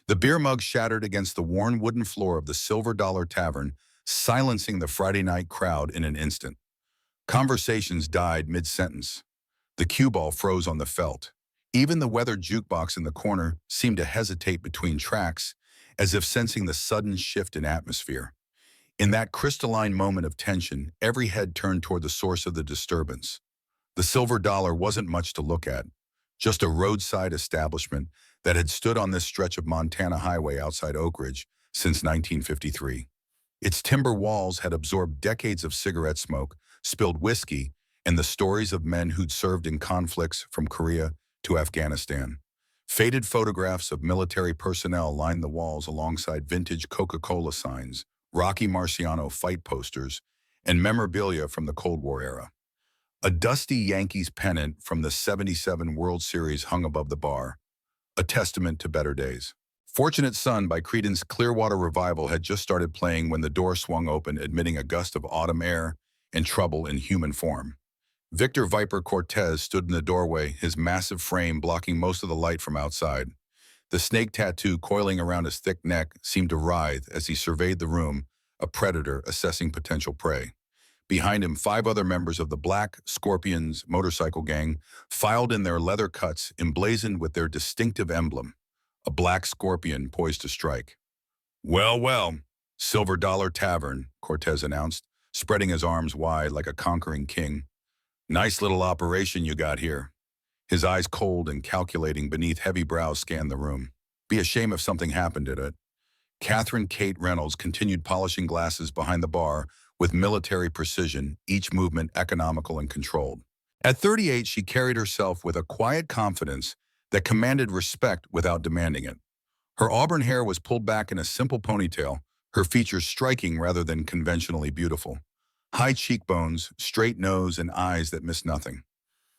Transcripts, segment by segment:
The beer mug shattered against the worn wooden floor of the Silver Dollar Tavern, silencing the Friday night crowd in an instant. Conversations died mid-sentence. The cue ball froze on the felt. Even the weathered jukebox in the corner seemed to hesitate between tracks, as if sensing the sudden shift in atmosphere. In that crystalline moment of tension, every head turned toward the source of the disturbance. The Silver Dollar wasn't much to look at, just a roadside establishment that had stood on this stretch of Montana highway outside Oak Ridge since 1953. Its timber walls had absorbed decades of cigarette smoke, spilled whiskey, and the stories of men who'd served in conflicts from Korea to Afghanistan. Faded photographs of military personnel lined the walls alongside vintage Coca-Cola signs, Rocky Marciano fight posters, and memorabilia from the Cold War era. A dusty Yankees pennant from the '77 World Series hung above the bar, a testament to better days. Fortunate Son by Creedence Clearwater Revival had just started playing when the door swung open, admitting a gust of autumn air and trouble in human form. Victor Viper Cortez stood in the doorway, his massive frame blocking most of the light from outside. The snake tattoo coiling around his thick neck seemed to writhe as he surveyed the room, a predator assessing potential prey. Behind him, 5 other members of the Black Scorpions motorcycle gang filed in, their leather cuts emblazoned with their distinctive emblem, a black scorpion poised to strike. "Well, well, Silver Dollar Tavern," Cortez announced, spreading his arms wide like a conquering king. "Nice little operation you got here." His eyes cold and calculating beneath heavy brows scanned the room. Be a shame if something happened at it. Catherine Kate Reynolds continued polishing glasses behind the bar with military precision, each movement economical and controlled. At 38, she carried herself with a quiet confidence that commanded respect without demanding it. Her auburn hair was pulled back in a simple ponytail, her features striking rather than conventionally beautiful. High cheekbones, straight nose, and eyes that missed nothing.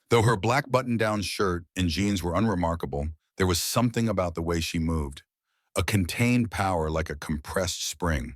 Though her black button-down shirt and jeans were unremarkable, there was something about the way she moved. A contained power like a compressed spring.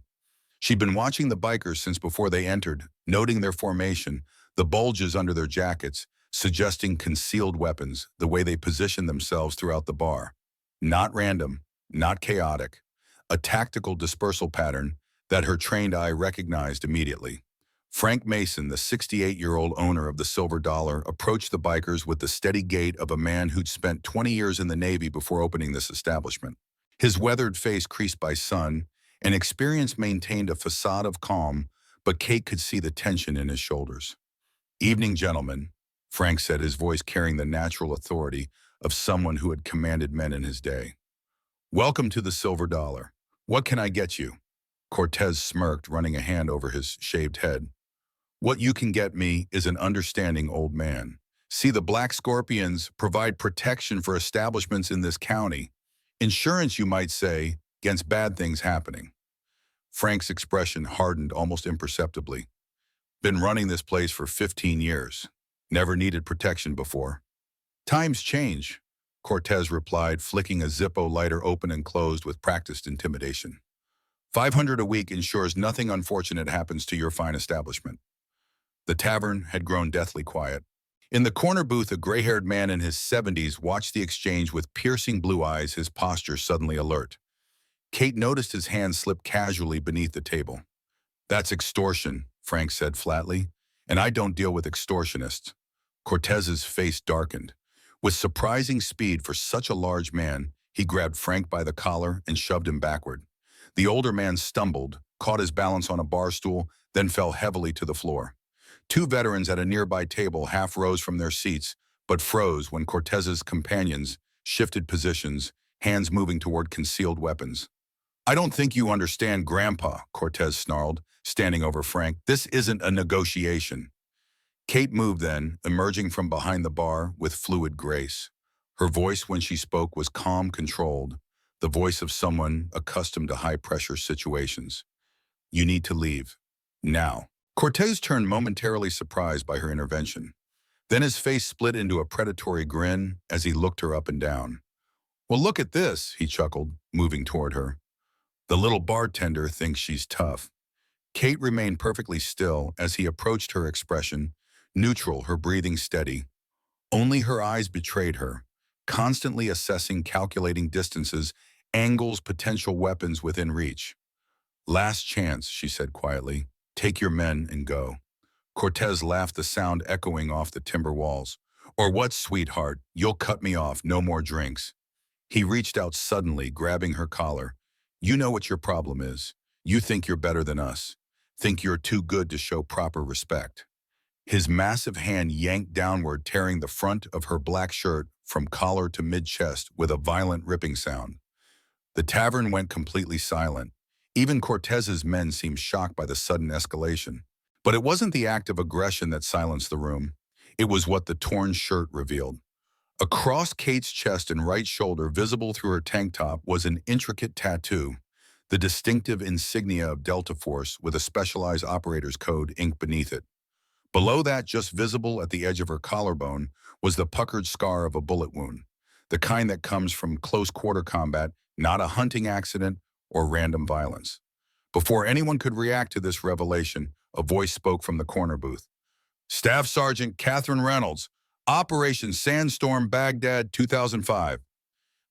She'd been watching the bikers since before they entered, noting their formation, the bulges under their jackets, suggesting concealed weapons, the way they positioned themselves throughout the bar. Not random, not chaotic. A tactical dispersal pattern that her trained eye recognized immediately. Frank Mason, the 68-year-old owner of the Silver Dollar, approached the bikers with the steady gait of a man who'd spent 20 years in the Navy before opening this establishment. His weathered face creased by sun, and experience maintained a facade of calm, but Kate could see the tension in his shoulders. "Evening, gentlemen," Frank said, his voice carrying the natural authority of someone who had commanded men in his day. "Welcome to the Silver Dollar. What can I get you?" Cortez smirked, running a hand over his shaved head. "What you can get me is an understanding old man. See, the Black Scorpions provide protection for establishments in this county. Insurance, you might say, against bad things happening." Frank's expression hardened almost imperceptibly. "Been running this place for 15 years. Never needed protection before." "Times change," Cortez replied, flicking a Zippo lighter open and closed with practiced intimidation. "500 a week ensures nothing unfortunate happens to your fine establishment." The tavern had grown deathly quiet. In the corner booth, a gray-haired man in his 70s watched the exchange with piercing blue eyes, his posture suddenly alert. Kate noticed his hand slip casually beneath the table. "That's extortion," Frank said flatly, "and I don't deal with extortionists." Cortez's face darkened. With surprising speed for such a large man, he grabbed Frank by the collar and shoved him backward. The older man stumbled, caught his balance on a bar stool, then fell heavily to the floor. 2 veterans at a nearby table half rose from their seats, but froze when Cortez's companions shifted positions, hands moving toward concealed weapons. "I don't think you understand, Grandpa," Cortez snarled, standing over Frank. "This isn't a negotiation." Kate moved then, emerging from behind the bar with fluid grace. Her voice when she spoke was calm, controlled, the voice of someone accustomed to high-pressure situations. "You need to leave. Now." Cortez turned momentarily surprised by her intervention. Then his face split into a predatory grin as he looked her up and down. "Well, look at this," he chuckled, moving toward her. "The little bartender thinks she's tough." Kate remained perfectly still as he approached, her expression neutral, her breathing steady. Only her eyes betrayed her, constantly assessing, calculating distances angles, potential weapons within reach. "Last chance," she said quietly. "Take your men and go." Cortez laughed, the sound echoing off the timber walls. "Or what, sweetheart? You'll cut me off, no more drinks." He reached out suddenly, grabbing her collar. "You know what your problem is. You think you're better than us. Think you're too good to show proper respect." His massive hand yanked downward, tearing the front of her black shirt from collar to mid-chest with a violent ripping sound. The tavern went completely silent. Even Cortez's men seemed shocked by the sudden escalation. But it wasn't the act of aggression that silenced the room. It was what the torn shirt revealed. Across Kate's chest and right shoulder, visible through her tank top, was an intricate tattoo, the distinctive insignia of Delta Force with a specialized operator's code inked beneath it. Below that, just visible at the edge of her collarbone, was the puckered scar of a bullet wound, the kind that comes from close-quarter combat, not a hunting accident or random violence. Before anyone could react to this revelation, a voice spoke from the corner booth. "Staff Sergeant Catherine Reynolds, Operation Sandstorm Baghdad 2005.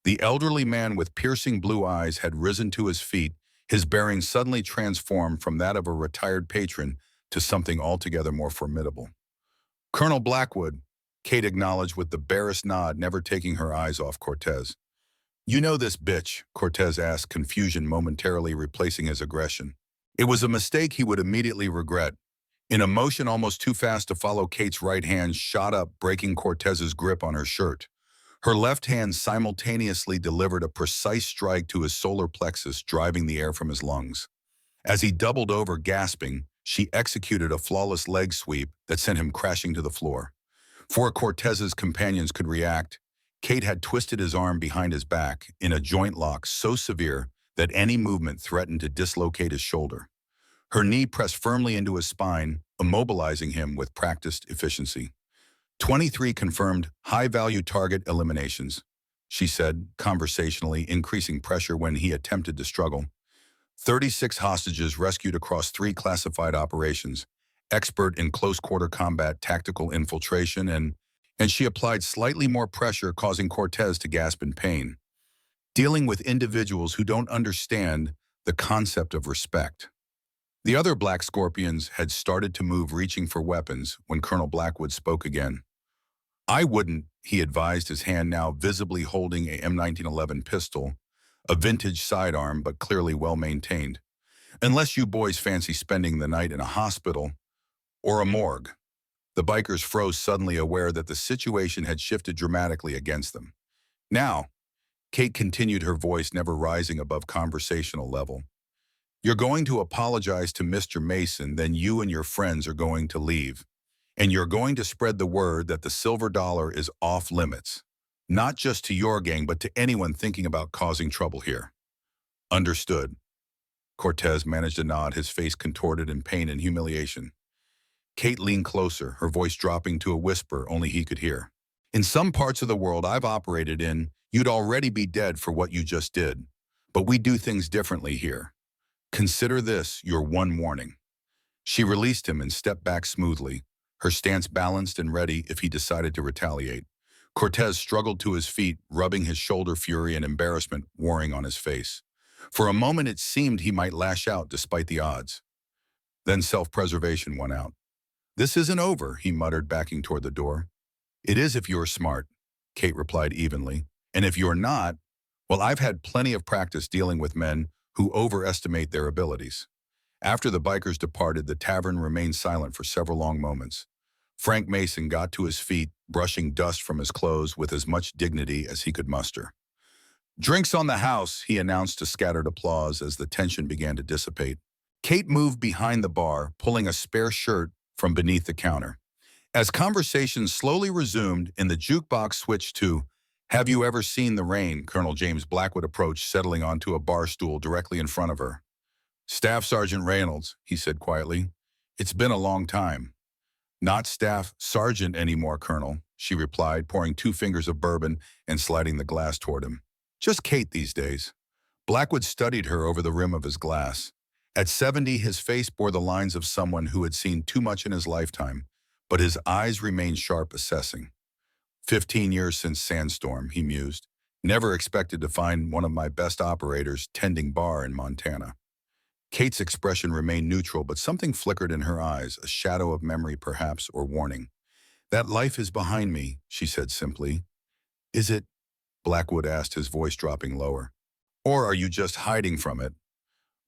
The elderly man with piercing blue eyes had risen to his feet, his bearing suddenly transformed from that of a retired patron to something altogether more formidable. "Colonel Blackwood," Kate acknowledged with the barest nod, never taking her eyes off Cortez. "You know this bitch?" Cortez asked, confusion momentarily replacing his aggression. It was a mistake he would immediately regret. In a motion almost too fast to follow, Kate's right hand shot up, breaking Cortez's grip on her shirt. Her left hand simultaneously delivered a precise strike to his solar plexus, driving the air from his lungs. As he doubled over, gasping, she executed a flawless leg sweep that sent him crashing to the floor. Before Cortez's companions could react, Kate had twisted his arm behind his back in a joint lock so severe that any movement threatened to dislocate his shoulder. Her knee pressed firmly into his spine, immobilizing him with practiced efficiency. 23 confirmed high-value target eliminations, she said, conversationally, increasing pressure when he attempted to struggle. 36 hostages rescued across 3 classified operations, expert in close-quarter combat, tactical infiltration, and she applied slightly more pressure, causing Cortez to gasp in pain. Dealing with individuals who don't understand the concept of respect. The other Black Scorpions had started to move, reaching for weapons, when Colonel Blackwood spoke again. "I wouldn't," he advised, his hand now visibly holding a M1911 pistol, a vintage sidearm but clearly well-maintained, "unless you boys fancy spending the night in a hospital or a morgue." The bikers froze, suddenly aware that the situation had shifted dramatically against them. "Now," Kate continued, her voice never rising above conversational level, "you're going to apologize to Mr. Mason, then you and your friends are going to leave. And you're going to spread the word that the silver dollar is off limits. Not just to your gang, but to anyone thinking about causing trouble here." "Understood." Cortez managed to nod, his face contorted in pain and humiliation. Kate leaned closer, her voice dropping to a whisper only he could hear. "In some parts of the world I've operated in, you'd already be dead for what you just did. But we do things differently here. Consider this your one warning." She released him and stepped back smoothly, her stance balanced and ready if he decided to retaliate. Cortez struggled to his feet, rubbing his shoulder, fury and embarrassment warring on his face. For a moment it seemed he might lash out despite the odds. Then self-preservation won out. "This isn't over," he muttered, backing toward the door. "It is if you're smart," Kate replied evenly. "And if you're not, well, I've had plenty of practice dealing with men who overestimate their abilities." After the bikers departed, the tavern remained silent for several long moments. Frank Mason got to his feet, brushing dust from his clothes with as much dignity as he could muster. "Drinks on the house," he announced to scattered applause as the tension began to dissipate. Kate moved behind the bar, pulling a spare shirt from beneath the counter. As conversation slowly resumed and the jukebox switched to "Have You Ever Seen the Rain?" Colonel James Blackwood approached, settling onto a bar stool directly in front of her. "Staff Sergeant Reynolds," he said quietly. "It's been a long time." "Not Staff Sergeant anymore, Colonel," she replied, pouring 2 fingers of bourbon and sliding the glass toward him. "Just Kate these days." Blackwood studied her over the rim of his glass. At 70, his face bore the lines of someone who had seen too much in his lifetime, but his eyes remained sharp, assessing. 15 years since Sandstorm, he mused. Never expected to find one of my best operators tending bar in Montana. Kate's expression remained neutral, but something flickered in her eyes, a shadow of memory perhaps, or warning. That life is behind me, she said simply. Is it? Blackwood asked, his voice dropping lower. Or are you just hiding from it?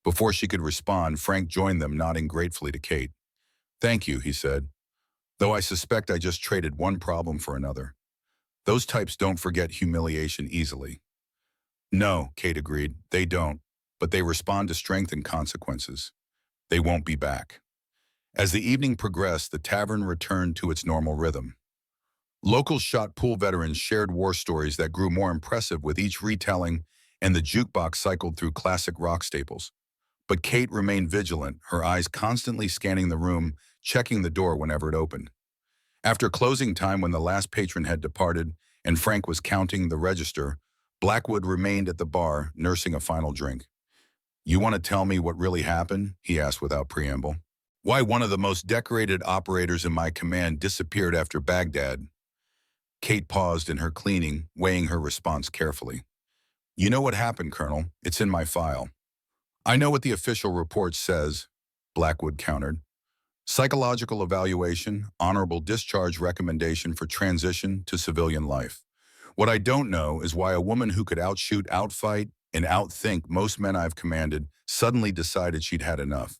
Before she could respond, Frank joined them, nodding gratefully to Kate. Thank you, he said, though I suspect I just traded one problem for another. Those types don't forget humiliation easily. No, Kate agreed, they don't, but they respond to strength and consequences. They won't be back. As the evening progressed, the tavern returned to its normal rhythm. Local shot pool veterans shared war stories that grew more impressive with each retelling, and the jukebox cycled through classic rock staples. But Kate remained vigilant, her eyes constantly scanning the room, checking the door whenever it opened. After closing time, when the last patron had departed and Frank was counting the register, Blackwood remained at the bar, nursing a final drink. You want to tell me what really happened? He asked without preamble. Why one of the most decorated operators in my command disappeared after Baghdad? Kate paused in her cleaning, weighing her response carefully. You know what happened, Colonel. It's in my file. I know what the official report says, Blackwood countered. Psychological evaluation, honorable discharge recommendation for transition to civilian life. What I don't know is why a woman who could outshoot, outfight, and outthink most men I've commanded suddenly decided she'd had enough.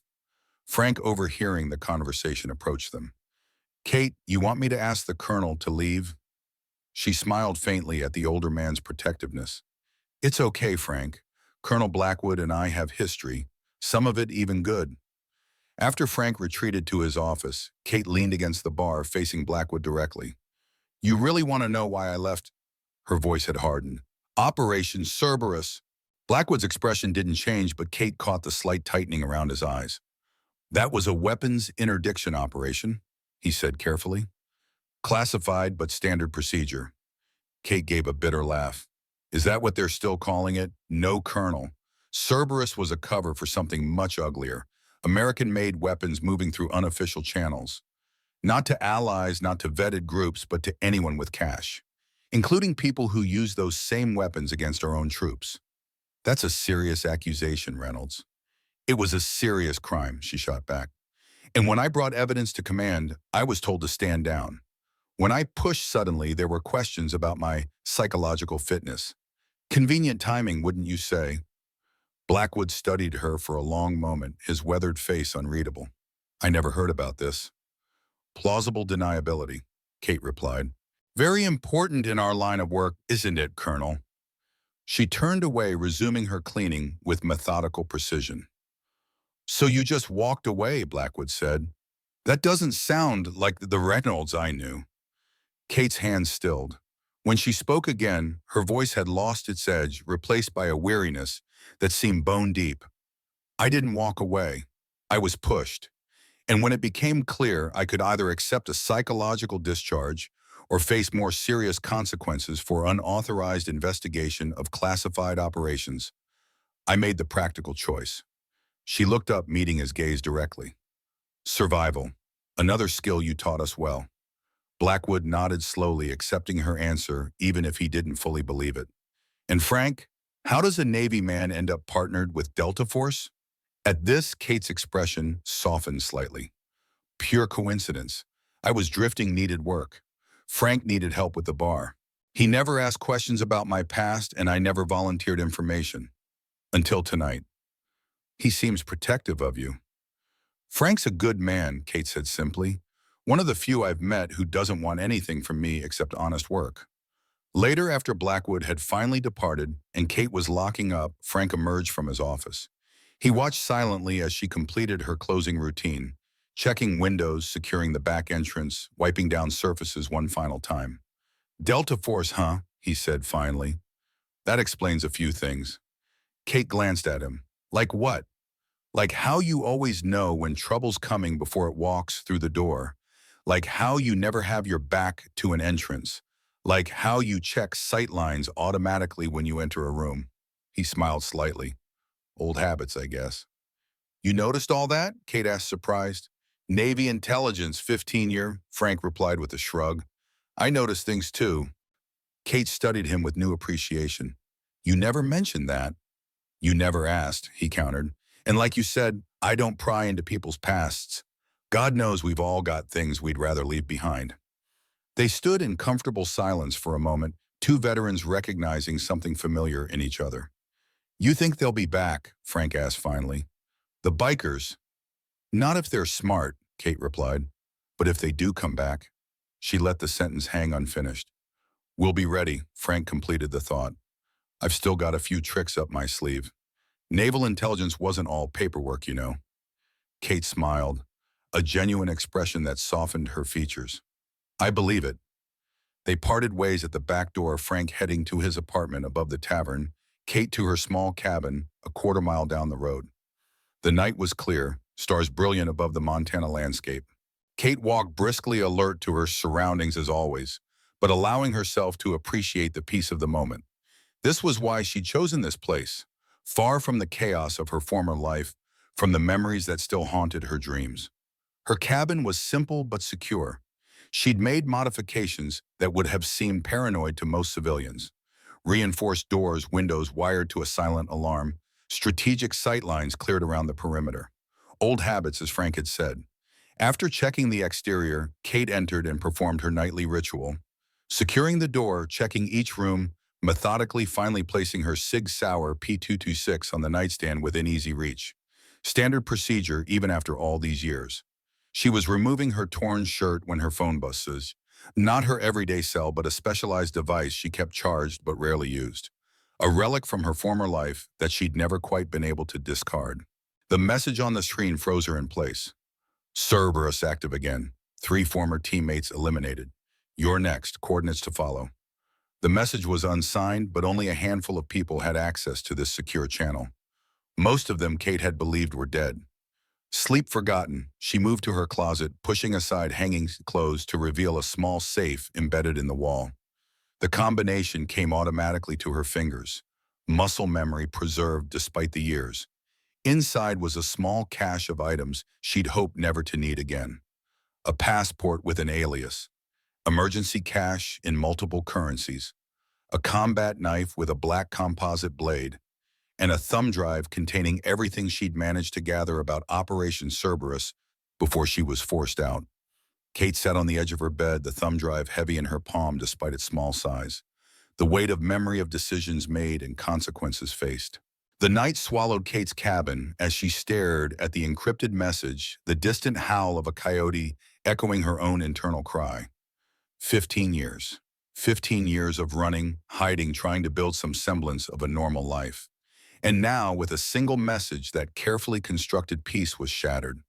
Frank, overhearing the conversation, approached them. Kate, you want me to ask the colonel to leave? She smiled faintly at the older man's protectiveness. It's okay, Frank. Colonel Blackwood and I have history, some of it even good. After Frank retreated to his office, Kate leaned against the bar, facing Blackwood directly. You really want to know why I left? Her voice had hardened. Operation Cerberus. Blackwood's expression didn't change, but Kate caught the slight tightening around his eyes. That was a weapons interdiction operation, he said carefully. Classified, but standard procedure. Kate gave a bitter laugh. Is that what they're still calling it? No, Colonel. Cerberus was a cover for something much uglier. American-made weapons moving through unofficial channels. Not to allies, not to vetted groups, but to anyone with cash. Including people who use those same weapons against our own troops. That's a serious accusation, Reynolds. It was a serious crime, she shot back. And when I brought evidence to command, I was told to stand down. When I pushed suddenly, there were questions about my psychological fitness. Convenient timing, wouldn't you say? Blackwood studied her for a long moment, his weathered face unreadable. I never heard about this. Plausible deniability, Kate replied. Very important in our line of work, isn't it, Colonel? She turned away, resuming her cleaning with methodical precision. So you just walked away, Blackwood said. That doesn't sound like the Reynolds I knew. Kate's hand stilled. When she spoke again, her voice had lost its edge, replaced by a weariness that seemed bone deep. I didn't walk away. I was pushed. And when it became clear I could either accept a psychological discharge or face more serious consequences for unauthorized investigation of classified operations, I made the practical choice. She looked up, meeting his gaze directly. Survival. Another skill you taught us well. Blackwood nodded slowly, accepting her answer, even if he didn't fully believe it. And Frank, how does a Navy man end up partnered with Delta Force? At this, Kate's expression softened slightly. Pure coincidence. I was drifting, needed work. Frank needed help with the bar. He never asked questions about my past, and I never volunteered information. Until tonight. He seems protective of you. Frank's a good man, Kate said simply. One of the few I've met who doesn't want anything from me except honest work. Later, after Blackwood had finally departed and Kate was locking up, Frank emerged from his office. He watched silently as she completed her closing routine, checking windows, securing the back entrance, wiping down surfaces one final time. Delta Force, huh? He said finally. That explains a few things. Kate glanced at him. Like what? Like how you always know when trouble's coming before it walks through the door. Like how you never have your back to an entrance. Like how you check sight lines automatically when you enter a room. He smiled slightly. Old habits, I guess. You noticed all that? Kate asked, surprised. Navy intelligence, 15-year, Frank replied with a shrug. I noticed things too. Kate studied him with new appreciation. You never mentioned that. You never asked, he countered. And like you said, I don't pry into people's pasts. God knows we've all got things we'd rather leave behind. They stood in comfortable silence for a moment, two veterans recognizing something familiar in each other. You think they'll be back? Frank asked finally. The bikers? Not if they're smart, Kate replied. But if they do come back? She let the sentence hang unfinished. We'll be ready, Frank completed the thought. I've still got a few tricks up my sleeve. Naval intelligence wasn't all paperwork, you know. Kate smiled, a genuine expression that softened her features. I believe it. They parted ways at the back door, Frank heading to his apartment above the tavern, Kate to her small cabin a quarter-mile down the road. The night was clear, stars brilliant above the Montana landscape. Kate walked briskly, alert to her surroundings as always, but allowing herself to appreciate the peace of the moment. This was why she'd chosen this place, far from the chaos of her former life, from the memories that still haunted her dreams. Her cabin was simple but secure. She'd made modifications that would have seemed paranoid to most civilians. Reinforced doors, windows wired to a silent alarm, strategic sightlines cleared around the perimeter. Old habits, as Frank had said. After checking the exterior, Kate entered and performed her nightly ritual. Securing the door, checking each room, methodically finally placing her Sig Sauer P226 on the nightstand within easy reach. Standard procedure even after all these years. She was removing her torn shirt when her phone buzzes. Not her everyday cell, but a specialized device she kept charged but rarely used. A relic from her former life that she'd never quite been able to discard. The message on the screen froze her in place. Cerberus active again. 3 former teammates eliminated. You're next, coordinates to follow. The message was unsigned, but only a handful of people had access to this secure channel. Most of them Kate had believed were dead. Sleep forgotten, she moved to her closet, pushing aside hanging clothes to reveal a small safe embedded in the wall. The combination came automatically to her fingers, muscle memory preserved despite the years. Inside was a small cache of items she'd hoped never to need again. A passport with an alias, emergency cash in multiple currencies, a combat knife with a black composite blade, and a thumb drive containing everything she'd managed to gather about Operation Cerberus before she was forced out. Kate sat on the edge of her bed, the thumb drive heavy in her palm despite its small size, the weight of memory of decisions made and consequences faced. The night swallowed Kate's cabin as she stared at the encrypted message, the distant howl of a coyote echoing her own internal cry. 15 years. 15 years of running, hiding, trying to build some semblance of a normal life. And now, with a single message, that carefully constructed peace was shattered.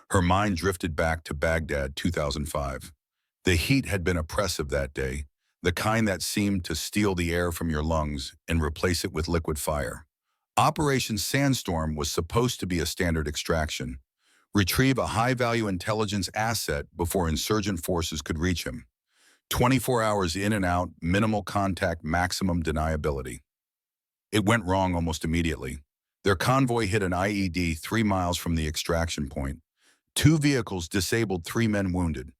Her mind drifted back to Baghdad 2005. The heat had been oppressive that day, the kind that seemed to steal the air from your lungs and replace it with liquid fire. Operation Sandstorm was supposed to be a standard extraction. Retrieve a high-value intelligence asset before insurgent forces could reach him. 24 hours in and out, minimal contact, maximum deniability. It went wrong almost immediately. Their convoy hit an IED 3 miles from the extraction point. 2 vehicles disabled, 3 men wounded.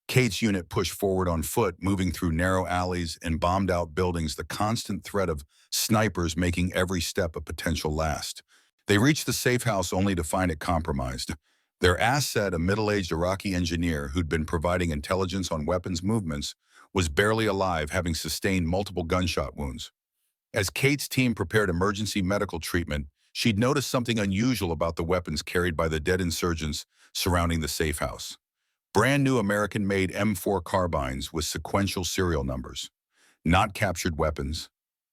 Kate's unit pushed forward on foot, moving through narrow alleys and bombed out buildings, the constant threat of snipers making every step a potential last. They reached the safe house only to find it compromised. Their asset, a middle-aged Iraqi engineer who'd been providing intelligence on weapons movements, was barely alive, having sustained multiple gunshot wounds. As Kate's team prepared emergency medical treatment, she'd noticed something unusual about the weapons carried by the dead insurgents surrounding the safe house. Brand new American-made M4 carbines with sequential serial numbers. Not captured weapons,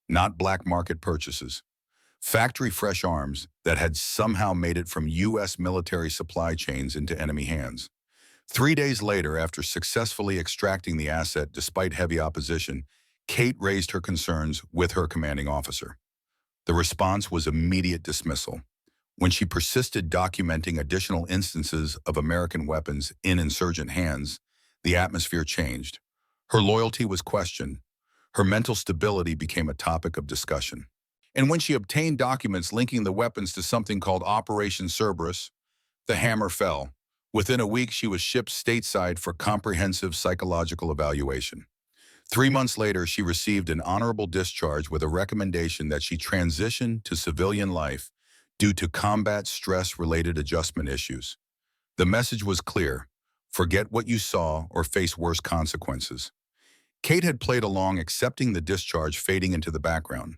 not black market purchases. Factory-fresh arms that had somehow made it from U.S. military supply chains into enemy hands. 3 days later, after successfully extracting the asset despite heavy opposition, Kate raised her concerns with her commanding officer. The response was immediate dismissal. When she persisted documenting additional instances of American weapons in insurgent hands, the atmosphere changed. Her loyalty was questioned. Her mental stability became a topic of discussion. And when she obtained documents linking the weapons to something called Operation Cerberus, the hammer fell. Within a week, she was shipped stateside for comprehensive psychological evaluation. 3 months later, she received an honorable discharge with a recommendation that she transition to civilian life due to combat stress-related adjustment issues. The message was clear: forget what you saw or face worse consequences. Kate had played along, accepting the discharge fading into the background.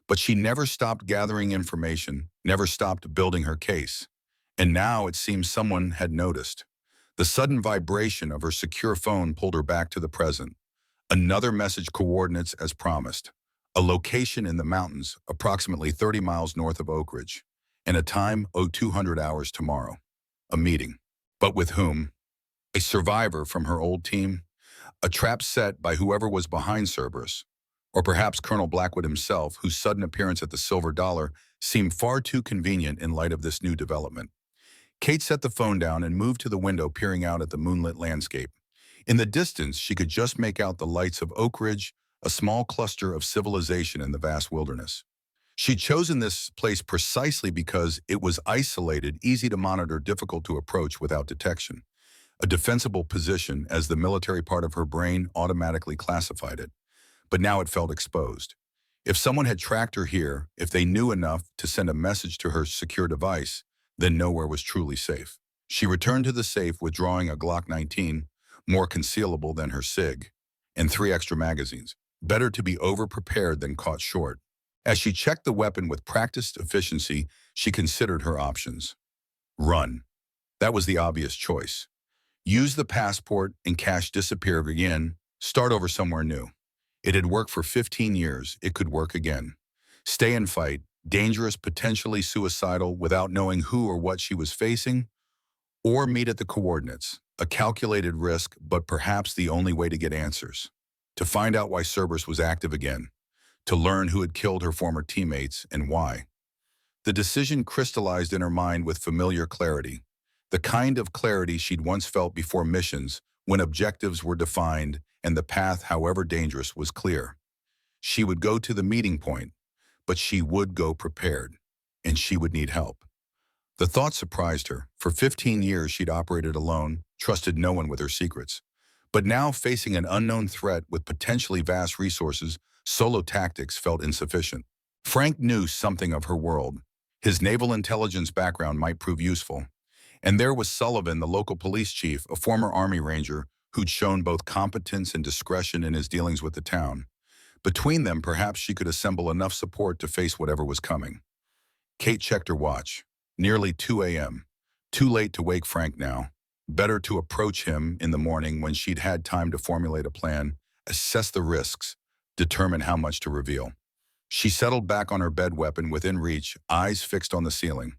But she never stopped gathering information, never stopped building her case. And now it seems someone had noticed. The sudden vibration of her secure phone pulled her back to the present. Another message: coordinates as promised. A location in the mountains, approximately 30 miles north of Oak Ridge. And a time: 0200 hours tomorrow. A meeting. But with whom? A survivor from her old team? A trap set by whoever was behind Cerberus? Or perhaps Colonel Blackwood himself, whose sudden appearance at the Silver Dollar seemed far too convenient in light of this new development. Kate set the phone down and moved to the window, peering out at the moonlit landscape. In the distance, she could just make out the lights of Oak Ridge, a small cluster of civilization in the vast wilderness. She'd chosen this place precisely because it was isolated, easy to monitor, difficult to approach without detection. A defensible position, as the military part of her brain automatically classified it. But now it felt exposed. If someone had tracked her here, if they knew enough to send a message to her secure device, then nowhere was truly safe. She returned to the safe, withdrawing a Glock 19, more concealable than her SIG, and 3 extra magazines. Better to be over-prepared than caught short. As she checked the weapon with practiced efficiency, she considered her options. Run. That was the obvious choice. Use the passport and cash disappear again, start over somewhere new. It had worked for 15 years, it could work again. Stay and fight, dangerous, potentially suicidal, without knowing who or what she was facing, or meet at the coordinates, a calculated risk, but perhaps the only way to get answers. To find out why Cerberus was active again, to learn who had killed her former teammates and why. The decision crystallized in her mind with familiar clarity, the kind of clarity she'd once felt before missions, when objectives were defined and the path, however dangerous, was clear. She would go to the meeting point, but she would go prepared, and she would need help. The thought surprised her. For 15 years she'd operated alone, trusted no one with her secrets. But now, facing an unknown threat with potentially vast resources, solo tactics felt insufficient. Frank knew something of her world. His naval intelligence background might prove useful. And there was Sullivan, the local police chief, a former Army Ranger, who'd shown both competence and discretion in his dealings with the town. Between them, perhaps she could assemble enough support to face whatever was coming. Kate checked her watch. Nearly 2 a.m. Too late to wake Frank now. Better to approach him in the morning, when she'd had time to formulate a plan, assess the risks, determine how much to reveal. She settled back on her bed, weapon within reach, eyes fixed on the ceiling.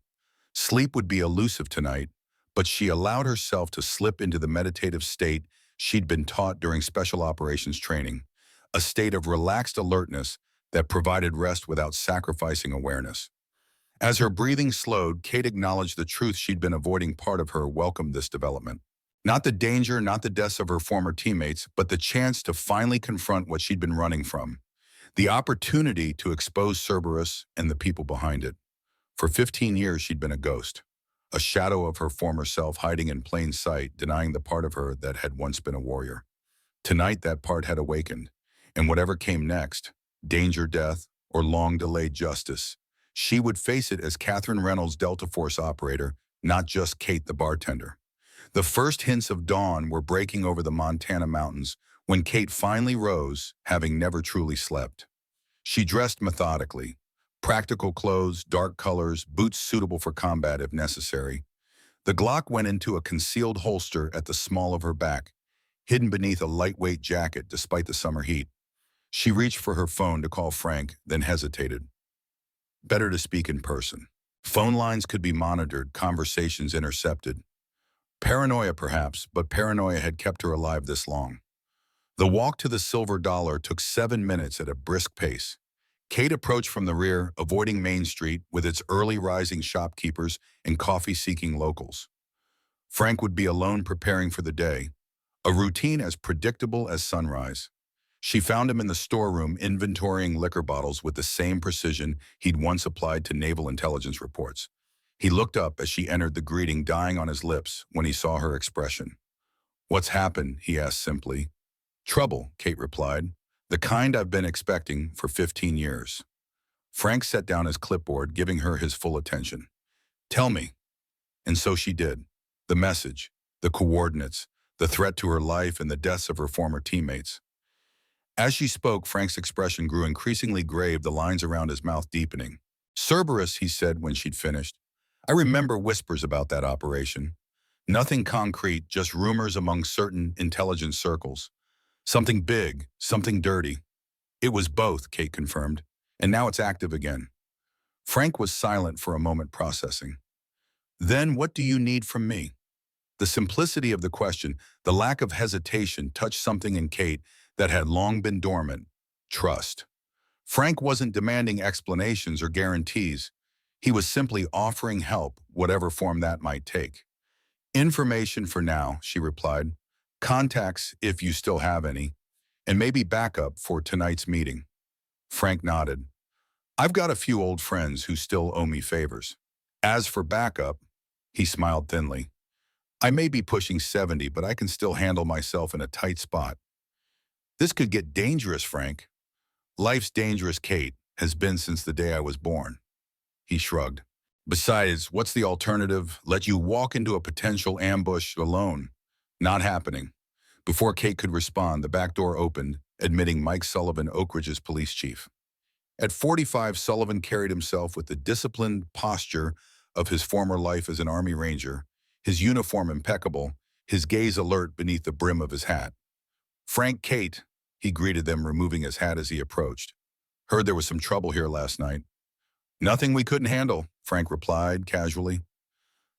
Sleep would be elusive tonight, but she allowed herself to slip into the meditative state she'd been taught during special operations training, a state of relaxed alertness that provided rest without sacrificing awareness. As her breathing slowed, Kate acknowledged the truth she'd been avoiding. Part of her welcomed this development. Not the danger, not the deaths of her former teammates, but the chance to finally confront what she'd been running from. The opportunity to expose Cerberus and the people behind it. For 15 years she'd been a ghost, a shadow of her former self, hiding in plain sight, denying the part of her that had once been a warrior. Tonight that part had awakened, and whatever came next, danger, death, or long-delayed justice, she would face it as Catherine Reynolds, Delta Force operator, not just Kate the bartender. The first hints of dawn were breaking over the Montana mountains when Kate finally rose, having never truly slept. She dressed methodically. Practical clothes, dark colors, boots suitable for combat if necessary. The Glock went into a concealed holster at the small of her back, hidden beneath a lightweight jacket despite the summer heat. She reached for her phone to call Frank, then hesitated. Better to speak in person. Phone lines could be monitored, conversations intercepted. Paranoia perhaps, but paranoia had kept her alive this long. The walk to the Silver Dollar took 7 minutes at a brisk pace. Kate approached from the rear, avoiding Main Street with its early rising shopkeepers and coffee-seeking locals. Frank would be alone, preparing for the day, a routine as predictable as sunrise. She found him in the storeroom, inventorying liquor bottles with the same precision he'd once applied to naval intelligence reports. He looked up as she entered, the greeting dying on his lips when he saw her expression. "What's happened?" he asked simply. Trouble, Kate replied. The kind I've been expecting for 15 years. Frank set down his clipboard, giving her his full attention. Tell me. And so she did. The message, the coordinates, the threat to her life and the deaths of her former teammates. As she spoke, Frank's expression grew increasingly grave, the lines around his mouth deepening. Cerberus, he said when she'd finished. I remember whispers about that operation. Nothing concrete, just rumors among certain intelligence circles. Something big, something dirty. It was both, Kate confirmed. And now it's active again. Frank was silent for a moment, processing. Then what do you need from me? The simplicity of the question, the lack of hesitation, touched something in Kate that had long been dormant. Trust. Frank wasn't demanding explanations or guarantees. He was simply offering help, whatever form that might take. Information for now, she replied. Contacts, if you still have any, and maybe backup for tonight's meeting. Frank nodded. I've got a few old friends who still owe me favors. As for backup, he smiled thinly. I may be pushing 70, but I can still handle myself in a tight spot. This could get dangerous, Frank. Life's dangerous, Kate, has been since the day I was born. He shrugged. Besides, what's the alternative? Let you walk into a potential ambush alone. Not happening. Before Kate could respond, the back door opened, admitting Mike Sullivan, Oak Ridge's police chief. At 45, Sullivan carried himself with the disciplined posture of his former life as an Army Ranger, his uniform impeccable, his gaze alert beneath the brim of his hat. Frank, Kate, he greeted them, removing his hat as he approached. Heard there was some trouble here last night. Nothing we couldn't handle, Frank replied casually.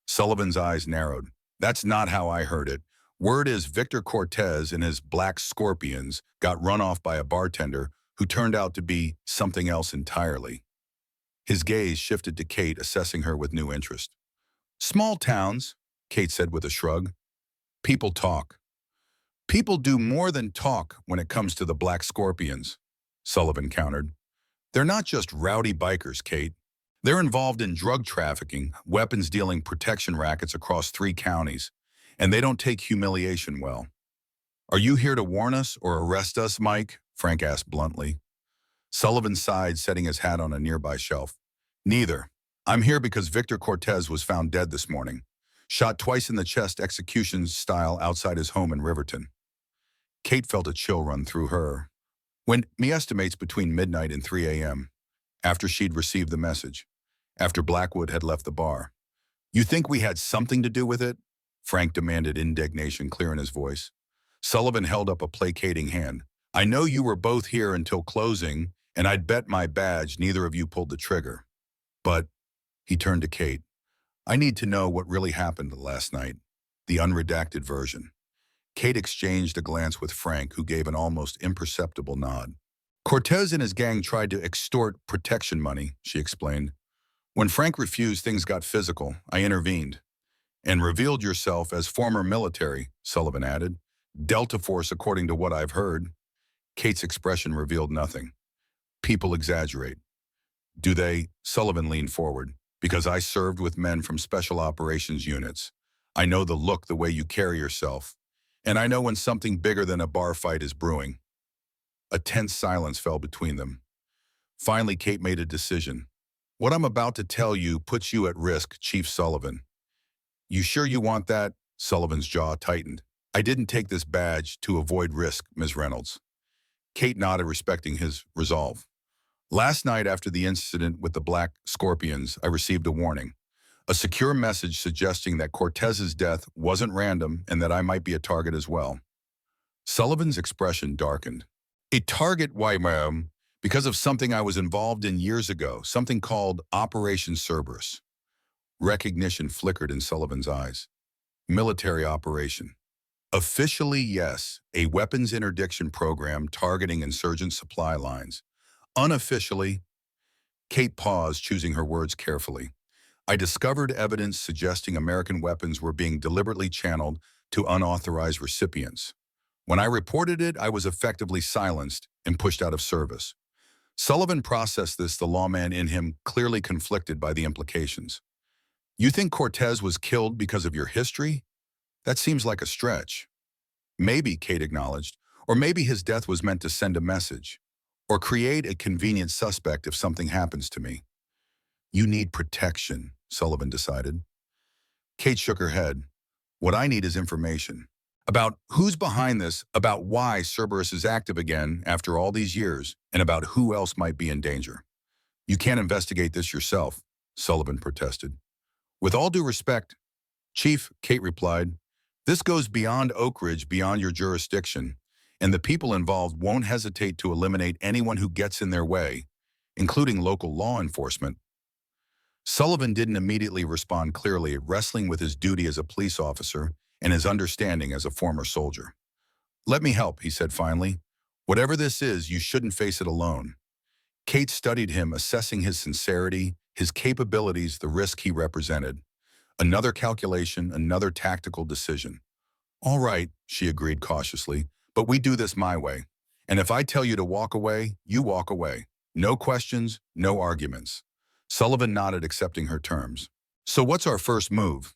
Sullivan's eyes narrowed. That's not how I heard it. Word is Victor Cortez and his Black Scorpions got run off by a bartender who turned out to be something else entirely. His gaze shifted to Kate, assessing her with new interest. Small towns, Kate said with a shrug. People talk. People do more than talk when it comes to the Black Scorpions, Sullivan countered. They're not just rowdy bikers, Kate. They're involved in drug trafficking, weapons dealing, protection rackets across 3 counties, and they don't take humiliation well. Are you here to warn us or arrest us, Mike? Frank asked bluntly. Sullivan sighed, setting his hat on a nearby shelf. Neither. I'm here because Victor Cortez was found dead this morning, shot twice in the chest, execution style, outside his home in Riverton. Kate felt a chill run through her. When me estimates between midnight and 3 a.m., after she'd received the message, after Blackwood had left the bar. You think we had something to do with it? Frank demanded, indignation clear in his voice. Sullivan held up a placating hand. I know you were both here until closing, and I'd bet my badge neither of you pulled the trigger. But, he turned to Kate, I need to know what really happened last night, the unredacted version. Kate exchanged a glance with Frank, who gave an almost imperceptible nod. Cortez and his gang tried to extort protection money, she explained. When Frank refused, things got physical. I intervened. And revealed yourself as former military, Sullivan added. Delta Force, according to what I've heard. Kate's expression revealed nothing. People exaggerate. Do they? Sullivan leaned forward. Because I served with men from special operations units. I know the look, the way you carry yourself. And I know when something bigger than a bar fight is brewing. A tense silence fell between them. Finally, Kate made a decision. What I'm about to tell you puts you at risk, Chief Sullivan. You sure you want that? Sullivan's jaw tightened. I didn't take this badge to avoid risk, Ms. Reynolds. Kate nodded, respecting his resolve. Last night, after the incident with the Black Scorpions, I received a warning. A secure message suggesting that Cortez's death wasn't random and that I might be a target as well. Sullivan's expression darkened. A target? Why, ma'am? Because of something I was involved in years ago, something called Operation Cerberus. Recognition flickered in Sullivan's eyes. Military operation. Officially, yes, a weapons interdiction program targeting insurgent supply lines. Unofficially, Kate paused, choosing her words carefully. I discovered evidence suggesting American weapons were being deliberately channeled to unauthorized recipients. When I reported it, I was effectively silenced and pushed out of service. Sullivan processed this, the lawman in him clearly conflicted by the implications. You think Cortez was killed because of your history? That seems like a stretch. Maybe, Kate acknowledged, Or maybe his death was meant to send a message, or create a convenient suspect if something happens to me. You need protection, Sullivan decided. Kate shook her head. What I need is information. About who's behind this, about why Cerberus is active again after all these years, and about who else might be in danger. You can't investigate this yourself, Sullivan protested. With all due respect, Chief, Kate replied, this goes beyond Oak Ridge, beyond your jurisdiction, and the people involved won't hesitate to eliminate anyone who gets in their way, including local law enforcement. Sullivan didn't immediately respond clearly, wrestling with his duty as a police officer and his understanding as a former soldier. Let me help, he said finally. Whatever this is, you shouldn't face it alone. Kate studied him, assessing his sincerity, his capabilities, the risk he represented. Another calculation, another tactical decision. All right, she agreed cautiously, but we do this my way. And if I tell you to walk away, you walk away. No questions, no arguments. Sullivan nodded, accepting her terms. So what's our first move?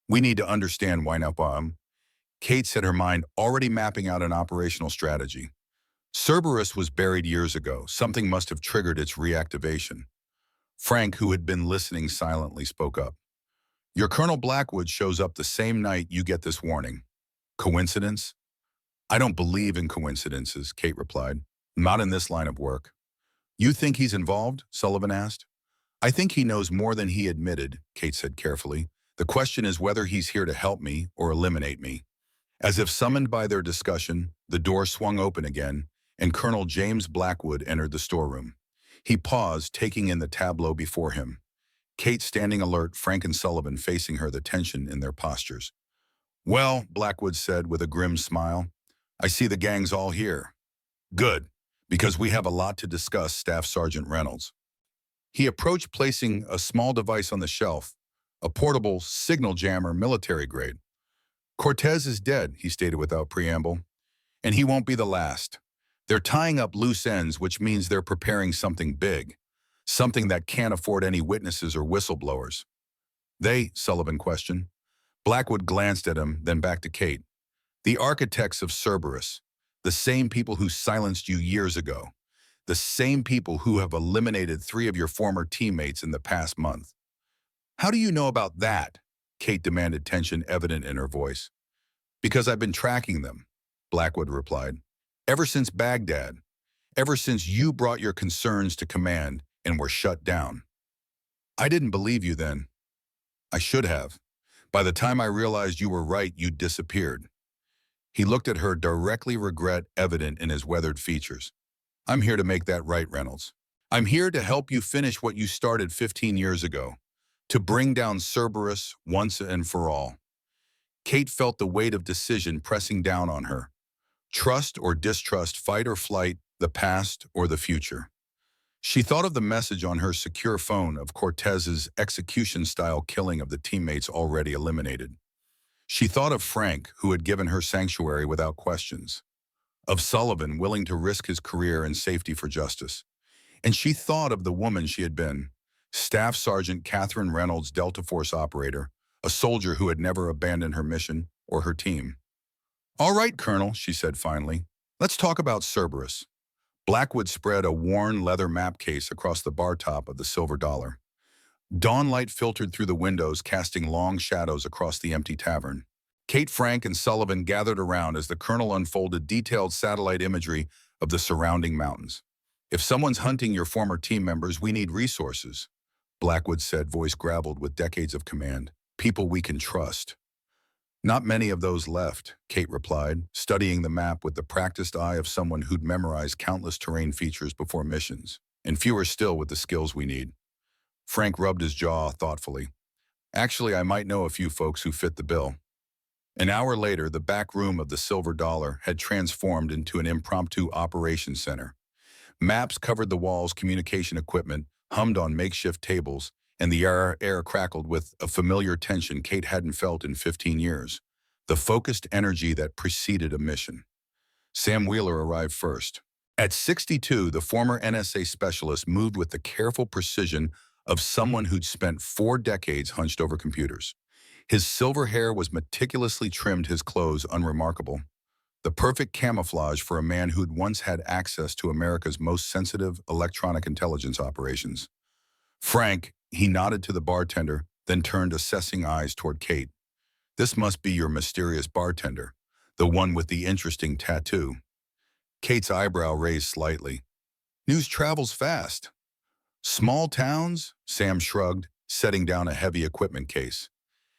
We need to understand why now, Bomb. Kate said, her mind already mapping out an operational strategy. Cerberus was buried years ago. Something must have triggered its reactivation. Frank, who had been listening silently, spoke up. Your Colonel Blackwood shows up the same night you get this warning. Coincidence? I don't believe in coincidences, Kate replied. Not in this line of work. You think he's involved? Sullivan asked. I think he knows more than he admitted, Kate said carefully. The question is whether he's here to help me or eliminate me. As if summoned by their discussion, the door swung open again, and Colonel James Blackwood entered the storeroom. He paused, taking in the tableau before him. Kate standing alert, Frank and Sullivan facing her, the tension in their postures. Well, Blackwood said with a grim smile, I see the gang's all here. Good, because we have a lot to discuss, Staff Sergeant Reynolds. He approached, placing a small device on the shelf, a portable signal jammer, military grade. Cortez is dead, he stated without preamble, and he won't be the last. They're tying up loose ends, which means they're preparing something big, something that can't afford any witnesses or whistleblowers. They, Sullivan questioned. Blackwood glanced at him, then back to Kate. The architects of Cerberus, the same people who silenced you years ago, the same people who have eliminated 3 of your former teammates in the past month. How do you know about that? Kate demanded, tension evident in her voice. Because I've been tracking them, Blackwood replied. Ever since Baghdad, ever since you brought your concerns to command and were shut down. I didn't believe you then. I should have. By the time I realized you were right, you disappeared. He looked at her, directly, regret evident in his weathered features. I'm here to make that right, Reynolds. I'm here to help you finish what you started 15 years ago, to bring down Cerberus once and for all. Kate felt the weight of decision pressing down on her. Trust or distrust, fight or flight, the past or the future. She thought of the message on her secure phone of Cortez's execution-style killing of the teammates already eliminated. She thought of Frank, who had given her sanctuary without questions. Of Sullivan, willing to risk his career and safety for justice. And she thought of the woman she had been, Staff Sergeant Catherine Reynolds, Delta Force operator, a soldier who had never abandoned her mission or her team. All right, Colonel, she said finally. Let's talk about Cerberus. Blackwood spread a worn leather map case across the bar top of the silver dollar. Dawn light filtered through the windows, casting long shadows across the empty tavern. Kate, Frank, and Sullivan gathered around as the colonel unfolded detailed satellite imagery of the surrounding mountains. If someone's hunting your former team members, we need resources, Blackwood said, voice graveled with decades of command. People we can trust. Not many of those left, Kate replied, studying the map with the practiced eye of someone who'd memorized countless terrain features before missions, and fewer still with the skills we need. Frank rubbed his jaw thoughtfully. Actually, I might know a few folks who fit the bill. An hour later, the back room of the Silver Dollar had transformed into an impromptu operations center. Maps covered the walls, communication equipment hummed on makeshift tables, and the air crackled with a familiar tension Kate hadn't felt in 15 years, the focused energy that preceded a mission. Sam Wheeler arrived first. At 62, the former NSA specialist moved with the careful precision of someone who'd spent 4 decades hunched over computers. His silver hair was meticulously trimmed, his clothes unremarkable. the perfect camouflage for a man who'd once had access to America's most sensitive electronic intelligence operations. Frank, he nodded to the bartender, then turned assessing eyes toward Kate. This must be your mysterious bartender, the one with the interesting tattoo. Kate's eyebrow raised slightly. News travels fast. Small towns, Sam shrugged, setting down a heavy equipment case.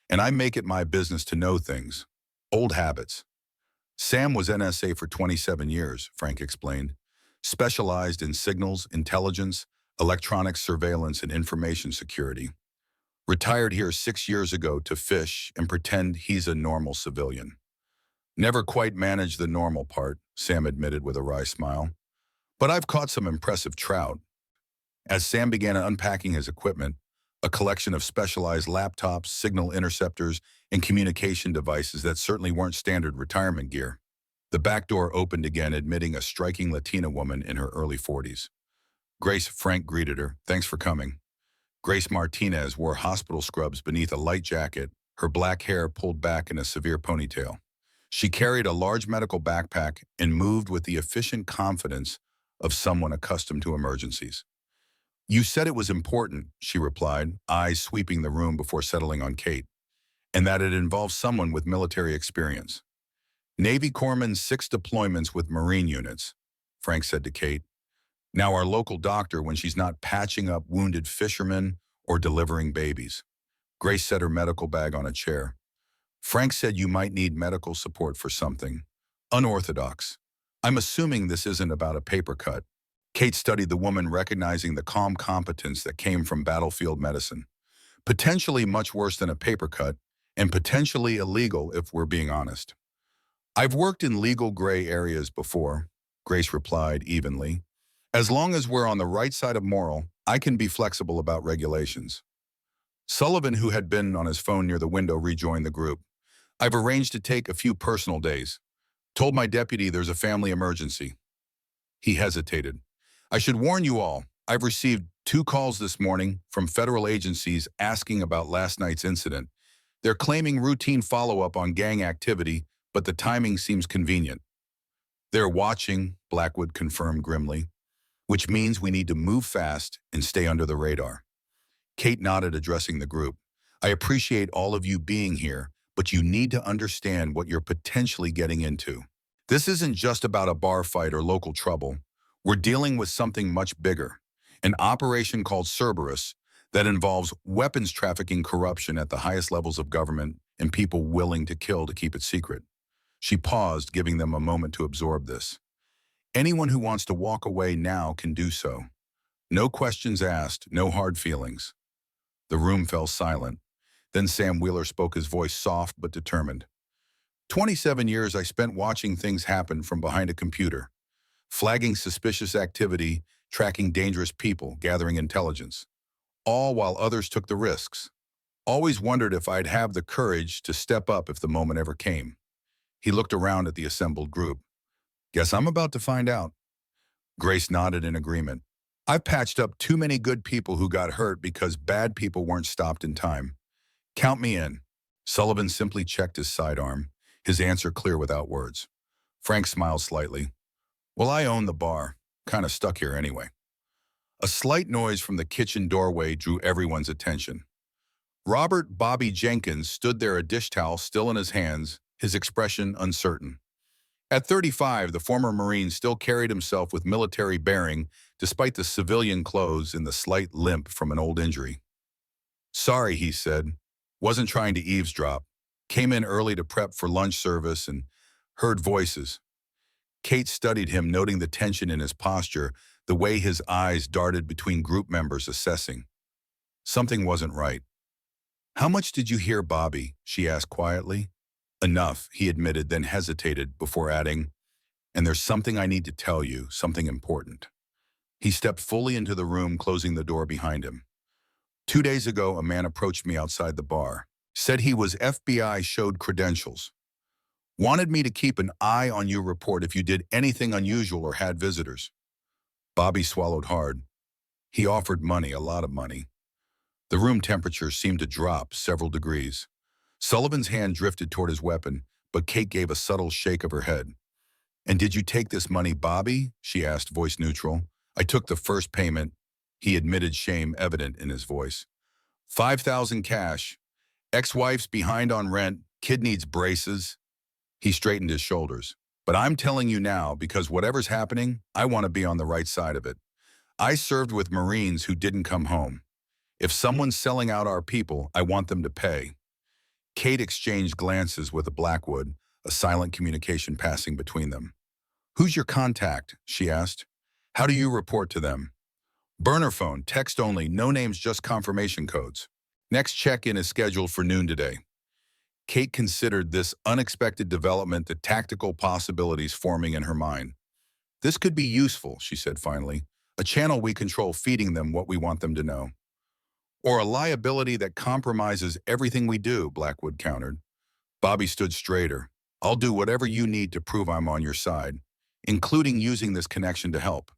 And I make it my business to know things. Old habits. Sam was NSA for 27 years, Frank explained. Specialized in signals, intelligence, electronic surveillance, and information security. Retired here 6 years ago to fish and pretend he's a normal civilian. Never quite managed the normal part, Sam admitted with a wry smile. But I've caught some impressive trout. As Sam began unpacking his equipment, a collection of specialized laptops, signal interceptors, and communication devices that certainly weren't standard retirement gear. The back door opened again, admitting a striking Latina woman in her early 40s. Grace, Frank greeted her. Thanks for coming. Grace Martinez wore hospital scrubs beneath a light jacket, her black hair pulled back in a severe ponytail. She carried a large medical backpack and moved with the efficient confidence of someone accustomed to emergencies. You said it was important, she replied, eyes sweeping the room before settling on Kate, and that it involved someone with military experience. Navy Corpsman 6 deployments with Marine units, Frank said to Kate. Now our local doctor when she's not patching up wounded fishermen or delivering babies. Grace set her medical bag on a chair. Frank said you might need medical support for something. Unorthodox. I'm assuming this isn't about a paper cut. Kate studied the woman, recognizing the calm competence that came from battlefield medicine. Potentially much worse than a paper cut, and potentially illegal if we're being honest. I've worked in legal gray areas before, Grace replied evenly. As long as we're on the right side of moral, I can be flexible about regulations. Sullivan, who had been on his phone near the window, rejoined the group. I've arranged to take a few personal days. Told my deputy there's a family emergency. He hesitated. I should warn you all, I've received 2 calls this morning from federal agencies asking about last night's incident. They're claiming routine follow-up on gang activity, but the timing seems convenient. They're watching, Blackwood confirmed grimly, which means we need to move fast and stay under the radar. Kate nodded, addressing the group. I appreciate all of you being here, but you need to understand what you're potentially getting into. This isn't just about a bar fight or local trouble. We're dealing with something much bigger, an operation called Cerberus that involves weapons trafficking, corruption at the highest levels of government, and people willing to kill to keep it secret. She paused, giving them a moment to absorb this. Anyone who wants to walk away now can do so. No questions asked, no hard feelings. The room fell silent. Then Sam Wheeler spoke, his voice soft but determined. 27 years I spent watching things happen from behind a computer, flagging suspicious activity, tracking dangerous people, gathering intelligence, all while others took the risks. Always wondered if I'd have the courage to step up if the moment ever came. He looked around at the assembled group. Guess I'm about to find out. Grace nodded in agreement. I've patched up too many good people who got hurt because bad people weren't stopped in time. Count me in. Sullivan simply checked his sidearm, his answer clear without words. Frank smiled slightly. Well, I own the bar. Kind of stuck here anyway. A slight noise from the kitchen doorway drew everyone's attention. Robert Bobby Jenkins stood there, a dish towel still in his hands, his expression uncertain. At 35, the former Marine still carried himself with military bearing despite the civilian clothes and the slight limp from an old injury. Sorry, he said. Wasn't trying to eavesdrop. Came in early to prep for lunch service and heard voices. Kate studied him, noting the tension in his posture, the way his eyes darted between group members, assessing. Something wasn't right. How much did you hear, Bobby? She asked quietly. Enough, he admitted, then hesitated before adding, and there's something I need to tell you, something important. He stepped fully into the room, closing the door behind him. 2 days ago, a man approached me outside the bar, said he was FBI, showed credentials. Wanted me to keep an eye on your report if you did anything unusual or had visitors. Bobby swallowed hard. He offered money, a lot of money. The room temperature seemed to drop several degrees. Sullivan's hand drifted toward his weapon, but Kate gave a subtle shake of her head. "And did you take this money, Bobby?" she asked, voice neutral. "I took the first payment." He admitted, shame evident in his voice. 5,000 cash. Ex-wife's behind on rent. Kid needs braces. He straightened his shoulders. "But I'm telling you now, because whatever's happening, I want to be on the right side of it. I served with Marines who didn't come home. If someone's selling out our people, I want them to pay." Kate exchanged glances with Blackwood, a silent communication passing between them. "Who's your contact?" she asked. "How do you report to them?" "Burner phone, text only, no names, just confirmation codes. Next check-in is scheduled for noon today." Kate considered this unexpected development, the tactical possibilities forming in her mind. "This could be useful," she said finally. "A channel we control feeding them what we want them to know." "Or a liability that compromises everything we do," Blackwood countered. Bobby stood straighter. "I'll do whatever you need to prove I'm on your side, including using this connection to help."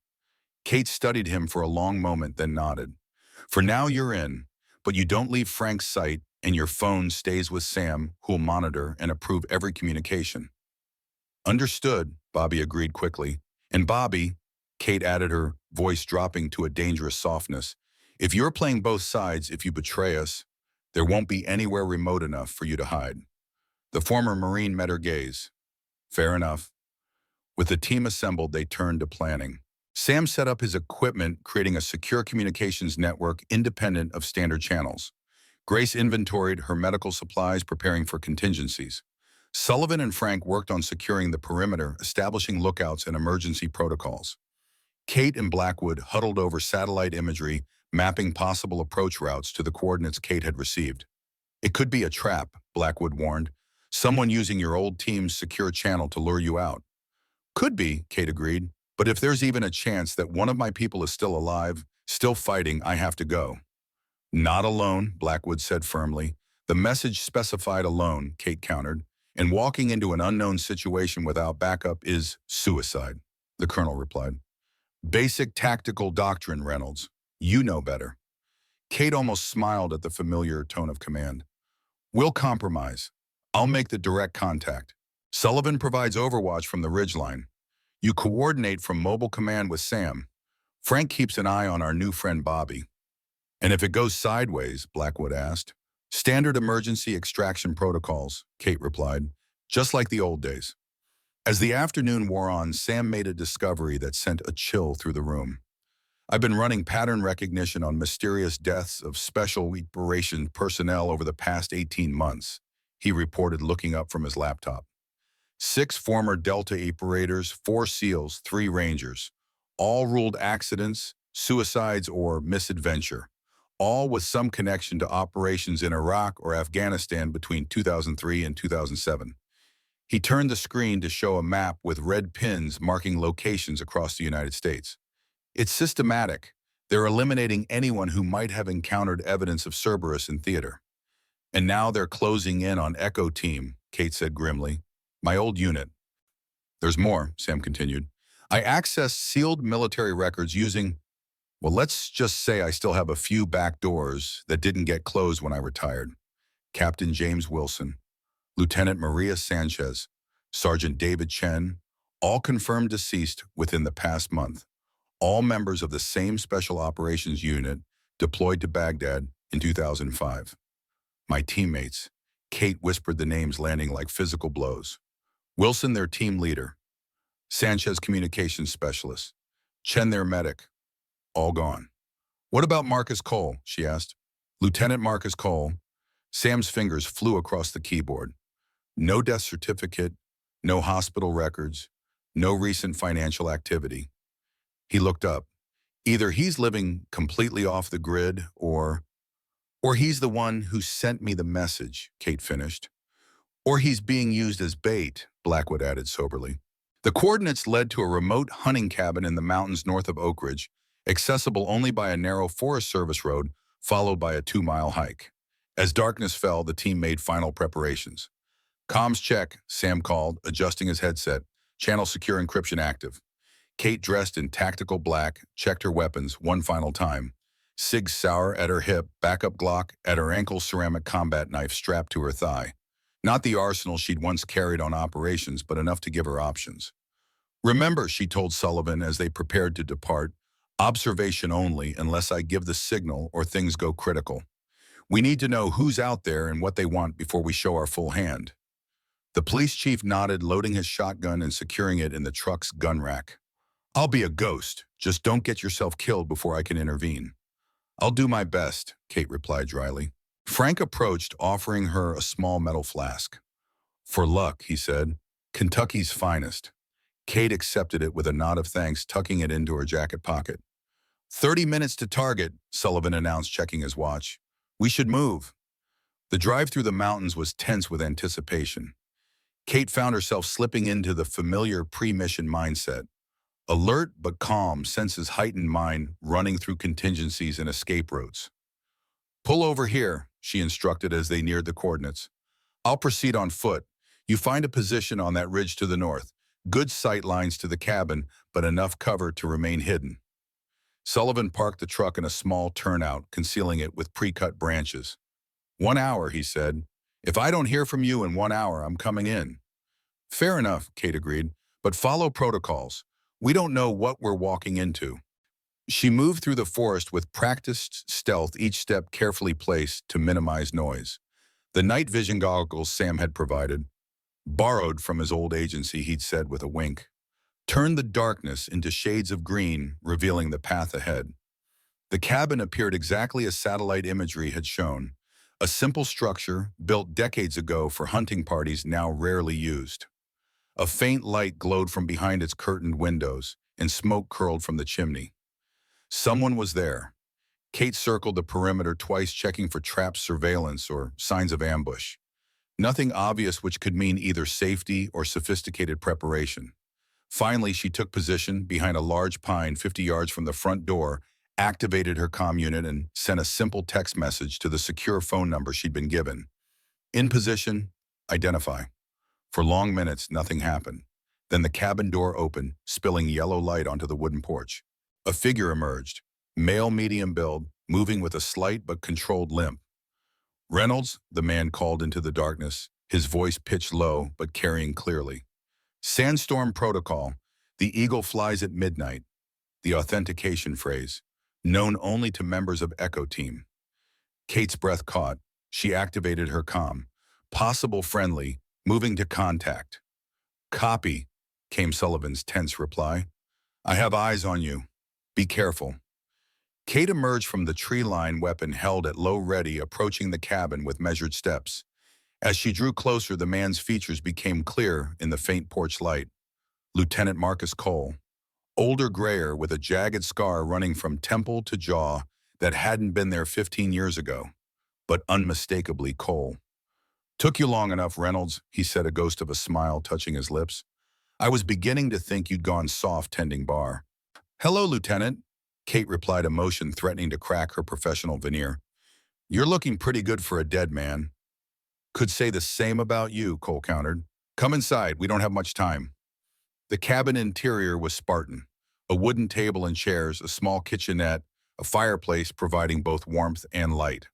Kate studied him for a long moment, then nodded. "For now you're in, but you don't leave Frank's sight, and your phone stays with Sam, who'll monitor and approve every communication." "Understood," Bobby agreed quickly. "And Bobby," Kate added, her voice dropping to a dangerous softness, "if you're playing both sides, if you betray us, there won't be anywhere remote enough for you to hide." The former Marine met her gaze. "Fair enough." With the team assembled, they turned to planning. Sam set up his equipment, creating a secure communications network independent of standard channels. Grace inventoried her medical supplies, preparing for contingencies. Sullivan and Frank worked on securing the perimeter, establishing lookouts and emergency protocols. Kate and Blackwood huddled over satellite imagery, mapping possible approach routes to the coordinates Kate had received. "It could be a trap," Blackwood warned. "Someone using your old team's secure channel to lure you out." "Could be," Kate agreed. "But if there's even a chance that one of my people is still alive, still fighting, I have to go." "Not alone," Blackwood said firmly. "The message specified alone," Kate countered. "And walking into an unknown situation without backup is suicide," the colonel replied. "Basic tactical doctrine, Reynolds. You know better." Kate almost smiled at the familiar tone of command. "We'll compromise. I'll make the direct contact. Sullivan provides overwatch from the ridgeline. You coordinate from mobile command with Sam. Frank keeps an eye on our new friend Bobby." "And if it goes sideways," Blackwood asked. "Standard emergency extraction protocols," Kate replied. "Just like the old days." As the afternoon wore on, Sam made a discovery that sent a chill through the room. "I've been running pattern recognition on mysterious deaths of special operation personnel over the past 18 months, he reported, looking up from his laptop. 6 former Delta operators, 4 SEALs, 3 Rangers, all ruled accidents, suicides, or misadventure, all with some connection to operations in Iraq or Afghanistan between 2003 and 2007. He turned the screen to show a map with red pins marking locations across the United States. "It's systematic. They're eliminating anyone who might have encountered evidence of Cerberus in theater. And now they're closing in on Echo Team," Kate said grimly. "My old unit." "There's more," Sam continued. "I accessed sealed military records using, well, let's just say I still have a few back doors that didn't get closed when I retired. Captain James Wilson, Lieutenant Maria Sanchez, Sergeant David Chen, all confirmed deceased within the past month. All members of the same Special Operations Unit deployed to Baghdad in 2005. My teammates." Kate whispered the names, landing like physical blows. "Wilson, their team leader. Sanchez, communications specialist. Chen, their medic. All gone." "What about Marcus Cole?" she asked. "Lieutenant Marcus Cole." Sam's fingers flew across the keyboard. "No death certificate, no hospital records, no recent financial activity." He looked up. "Either he's living completely off the grid, or he's the one who sent me the message," Kate finished. "Or he's being used as bait," Blackwood added soberly. The coordinates led to a remote hunting cabin in the mountains north of Oak Ridge, accessible only by a narrow Forest Service road, followed by a 2-mile hike. As darkness fell, the team made final preparations. "Comms check," Sam called, adjusting his headset. "Channel secure encryption active." Kate, dressed in tactical black, checked her weapons one final time. Sig Sauer at her hip, backup Glock at her ankle, ceramic combat knife strapped to her thigh. Not the arsenal she'd once carried on operations, but enough to give her options. Remember, she told Sullivan as they prepared to depart, observation only unless I give the signal or things go critical. We need to know who's out there and what they want before we show our full hand. The police chief nodded, loading his shotgun and securing it in the truck's gun rack. I'll be a ghost. Just don't get yourself killed before I can intervene. I'll do my best, Kate replied dryly. Frank approached, offering her a small metal flask. For luck, he said. Kentucky's finest. Kate accepted it with a nod of thanks, tucking it into her jacket pocket. 30 minutes to target, Sullivan announced, checking his watch. We should move. The drive through the mountains was tense with anticipation. Kate found herself slipping into the familiar pre-mission mindset. Alert but calm, senses heightened mind running through contingencies and escape routes. Pull over here, she instructed as they neared the coordinates. I'll proceed on foot. You find a position on that ridge to the north. Good sight lines to the cabin, but enough cover to remain hidden. Sullivan parked the truck in a small turnout, concealing it with pre-cut branches. 1 hour, he said. If I don't hear from you in 1 hour, I'm coming in. Fair enough, Kate agreed, but follow protocols. We don't know what we're walking into. She moved through the forest with practiced stealth, each step carefully placed to minimize noise. The night vision goggles Sam had provided, borrowed from his old agency, he'd said with a wink, turned the darkness into shades of green, revealing the path ahead. The cabin appeared exactly as satellite imagery had shown, a simple structure built decades ago for hunting parties now rarely used. A faint light glowed from behind its curtained windows, and smoke curled from the chimney. Someone was there. Kate circled the perimeter twice, checking for traps, surveillance, or signs of ambush. Nothing obvious, which could mean either safety or sophisticated preparation. Finally, she took position behind a large pine 50 yards from the front door, activated her comm unit, and sent a simple text message to the secure phone number she'd been given. In position, identify. For long minutes, nothing happened. Then the cabin door opened, spilling yellow light onto the wooden porch. A figure emerged, male, medium build, moving with a slight but controlled limp. Reynolds, the man called into the darkness, his voice pitched low but carrying clearly. Sandstorm protocol, the eagle flies at midnight. The authentication phrase, known only to members of Echo Team. Kate's breath caught. She activated her comm. Possible friendly, moving to contact. Copy, came Sullivan's tense reply. I have eyes on you. Be careful. Kate emerged from the tree line, weapon held at low ready, approaching the cabin with measured steps. As she drew closer, the man's features became clear in the faint porch light. Lieutenant Marcus Cole, older, grayer, with a jagged scar running from temple to jaw that hadn't been there 15 years ago, but unmistakably Cole. Took you long enough, Reynolds, he said, a ghost of a smile touching his lips. I was beginning to think you'd gone soft tending bar. Hello, Lieutenant, Kate replied, emotion threatening to crack her professional veneer. You're looking pretty good for a dead man. Could say the same about you, Cole countered. Come inside, we don't have much time. The cabin interior was Spartan. A wooden table and chairs, a small kitchenette, a fireplace providing both warmth and light.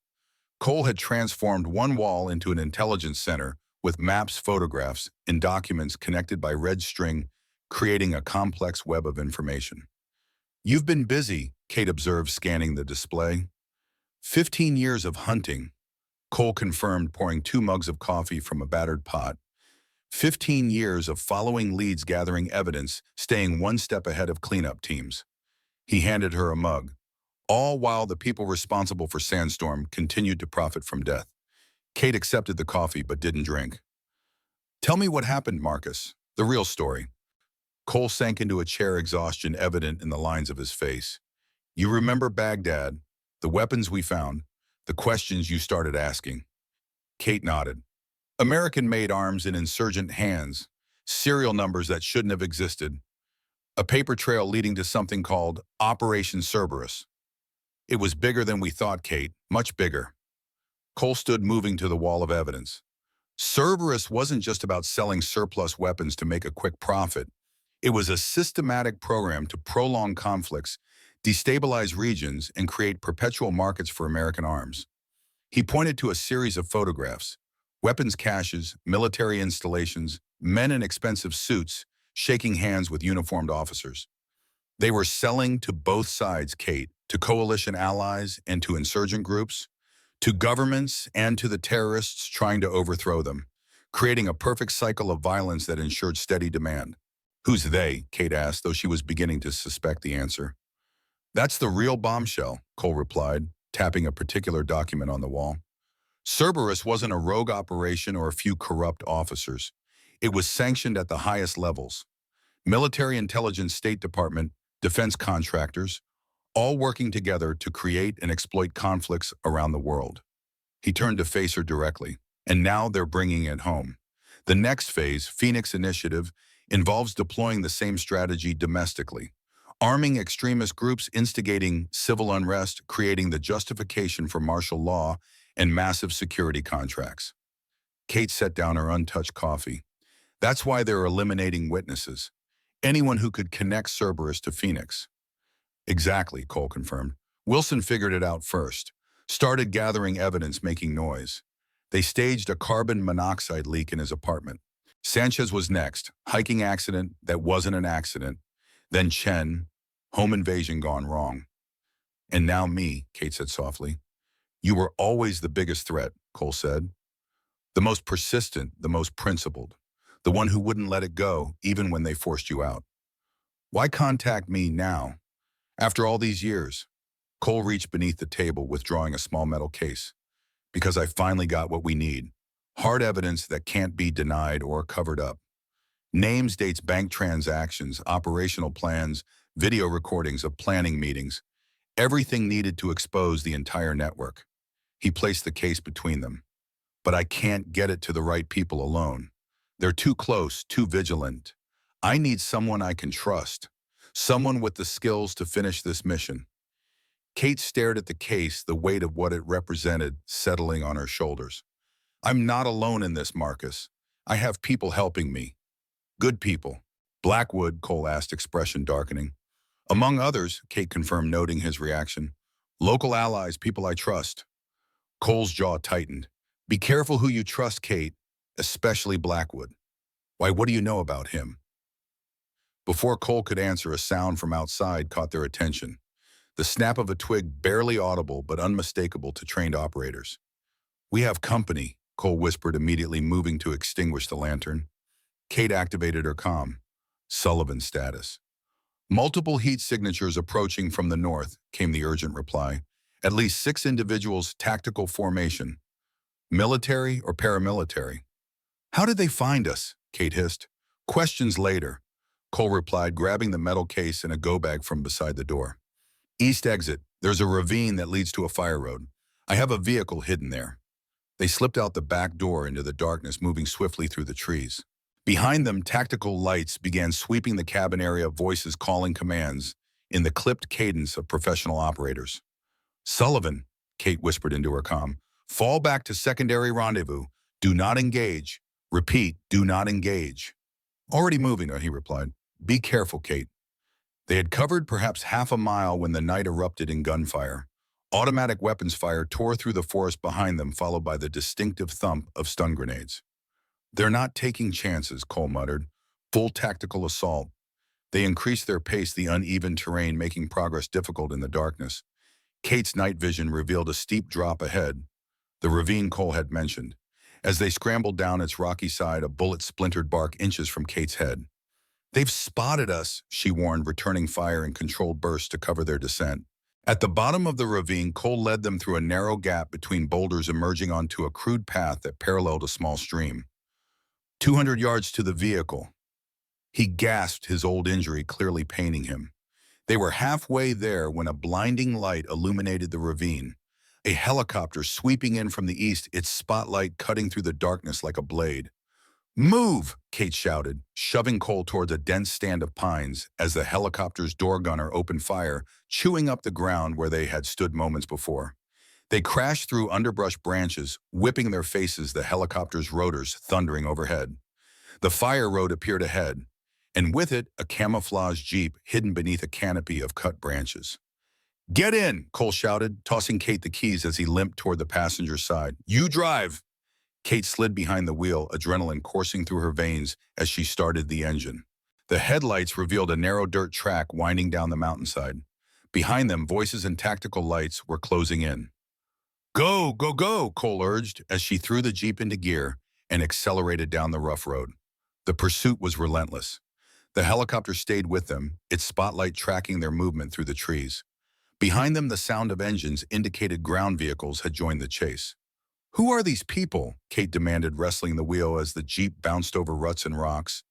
Cole had transformed one wall into an intelligence center with maps, photographs, and documents connected by red string, creating a complex web of information. You've been busy, Kate observed, scanning the display. 15 years of hunting, Cole confirmed, pouring 2 mugs of coffee from a battered pot. 15 years of following leads, gathering evidence, staying one step ahead of cleanup teams. He handed her a mug, all while the people responsible for Sandstorm continued to profit from death. Kate accepted the coffee but didn't drink. Tell me what happened, Marcus. The real story. Cole sank into a chair, exhaustion evident in the lines of his face. You remember Baghdad, the weapons we found, the questions you started asking. Kate nodded. American-made arms in insurgent hands, serial numbers that shouldn't have existed, a paper trail leading to something called Operation Cerberus. It was bigger than we thought, Kate, much bigger. Cole stood, moving to the wall of evidence. Cerberus wasn't just about selling surplus weapons to make a quick profit. It was a systematic program to prolong conflicts, destabilize regions, and create perpetual markets for American arms. He pointed to a series of photographs, weapons caches, military installations, men in expensive suits, shaking hands with uniformed officers. They were selling to both sides, Kate, to coalition allies and to insurgent groups, to governments and to the terrorists trying to overthrow them, creating a perfect cycle of violence that ensured steady demand. Who's they? Kate asked, though she was beginning to suspect the answer. That's the real bombshell, Cole replied, tapping a particular document on the wall. Cerberus wasn't a rogue operation or a few corrupt officers. It was sanctioned at the highest levels. Military intelligence, State Department, defense contractors, all working together to create and exploit conflicts around the world. He turned to face her directly, and now they're bringing it home. The next phase, Phoenix Initiative, involves deploying the same strategy domestically, arming extremist groups, instigating civil unrest, creating the justification for martial law and massive security contracts. Kate set down her untouched coffee. That's why they're eliminating witnesses. Anyone who could connect Cerberus to Phoenix. Exactly, Cole confirmed. Wilson figured it out first, started gathering evidence, making noise. They staged a carbon monoxide leak in his apartment. Sanchez was next, hiking accident that wasn't an accident. Then Chen, home invasion gone wrong. And now me, Kate said softly. You were always the biggest threat, Cole said. The most persistent, the most principled. The one who wouldn't let it go, even when they forced you out. Why contact me now? After all these years? Cole reached beneath the table, withdrawing a small metal case. Because I finally got what we need. Hard evidence that can't be denied or covered up. Names, dates, bank transactions, operational plans, video recordings of planning meetings. Everything needed to expose the entire network. He placed the case between them. But I can't get it to the right people alone. They're too close, too vigilant. I need someone I can trust. Someone with the skills to finish this mission. Kate stared at the case, the weight of what it represented settling on her shoulders. I'm not alone in this, Marcus. I have people helping me. Good people. Blackwood, Cole asked, expression darkening. Among others, Kate confirmed, noting his reaction. Local allies, people I trust. Cole's jaw tightened. Be careful who you trust, Kate, especially Blackwood. Why, what do you know about him? Before Cole could answer, a sound from outside caught their attention. The snap of a twig, barely audible but unmistakable to trained operators. We have company, Cole whispered, immediately moving to extinguish the lantern. Kate activated her comm. Sullivan status. Multiple heat signatures approaching from the north, came the urgent reply. At least 6 individuals, tactical formation. Military or paramilitary? How did they find us? Kate hissed. Questions later, Cole replied, grabbing the metal case and a go bag from beside the door. East exit. There's a ravine that leads to a fire road. I have a vehicle hidden there. They slipped out the back door into the darkness, moving swiftly through the trees. Behind them, tactical lights began sweeping the cabin area, voices calling commands in the clipped cadence of professional operators. Sullivan, Kate whispered into her comm, fall back to secondary rendezvous. Do not engage. Repeat, do not engage. Already moving, he replied. Be careful, Kate. They had covered perhaps half a mile when the night erupted in gunfire. Automatic weapons fire tore through the forest behind them, followed by the distinctive thump of stun grenades. They're not taking chances, Cole muttered. Full tactical assault. They increased their pace, the uneven terrain making progress difficult in the darkness. Kate's night vision revealed a steep drop ahead, the ravine Cole had mentioned. As they scrambled down its rocky side, a bullet splintered bark inches from Kate's head. They've spotted us, she warned, returning fire in controlled bursts to cover their descent. At the bottom of the ravine, Cole led them through a narrow gap between boulders, emerging onto a crude path that paralleled a small stream. 200 yards to the vehicle. He gasped, his old injury clearly paining him. They were halfway there when a blinding light illuminated the ravine. A helicopter sweeping in from the east, its spotlight cutting through the darkness like a blade. Move, Kate shouted, shoving Cole toward a dense stand of pines as the helicopter's door gunner opened fire, chewing up the ground where they had stood moments before. They crashed through underbrush branches, whipping their faces, the helicopter's rotors thundering overhead. The fire road appeared ahead, and with it, a camouflage jeep hidden beneath a canopy of cut branches. Get in, Cole shouted, tossing Kate the keys as he limped toward the passenger's side. You drive. Kate slid behind the wheel, adrenaline coursing through her veins as she started the engine. The headlights revealed a narrow dirt track winding down the mountainside. Behind them, voices and tactical lights were closing in. Go, go, go, Cole urged as she threw the Jeep into gear and accelerated down the rough road. The pursuit was relentless. The helicopter stayed with them, its spotlight tracking their movement through the trees. Behind them, the sound of engines indicated ground vehicles had joined the chase. Who are these people? Kate demanded, wrestling the wheel as the Jeep bounced over ruts and rocks.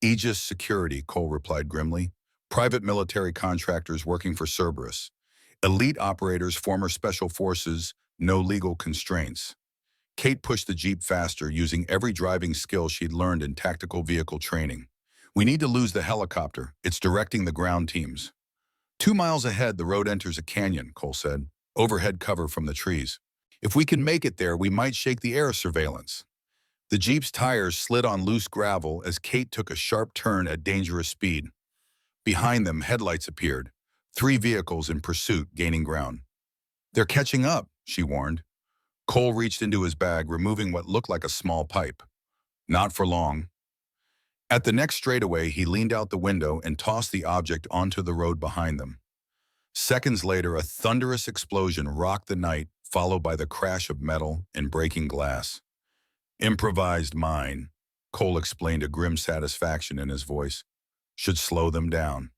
Aegis Security, Cole replied grimly. Private military contractors working for Cerberus. Elite operators, former special forces, no legal constraints. Kate pushed the Jeep faster, using every driving skill she'd learned in tactical vehicle training. We need to lose the helicopter. It's directing the ground teams. 2 miles ahead, the road enters a canyon, Cole said, overhead cover from the trees. If we can make it there, we might shake the air surveillance. The Jeep's tires slid on loose gravel as Kate took a sharp turn at dangerous speed. Behind them, headlights appeared, 3 vehicles in pursuit gaining ground. They're catching up, she warned. Cole reached into his bag, removing what looked like a small pipe. Not for long. At the next straightaway, he leaned out the window and tossed the object onto the road behind them. Seconds later, a thunderous explosion rocked the night, followed by the crash of metal and breaking glass. Improvised mine, Cole explained, a grim satisfaction in his voice. Should slow them down.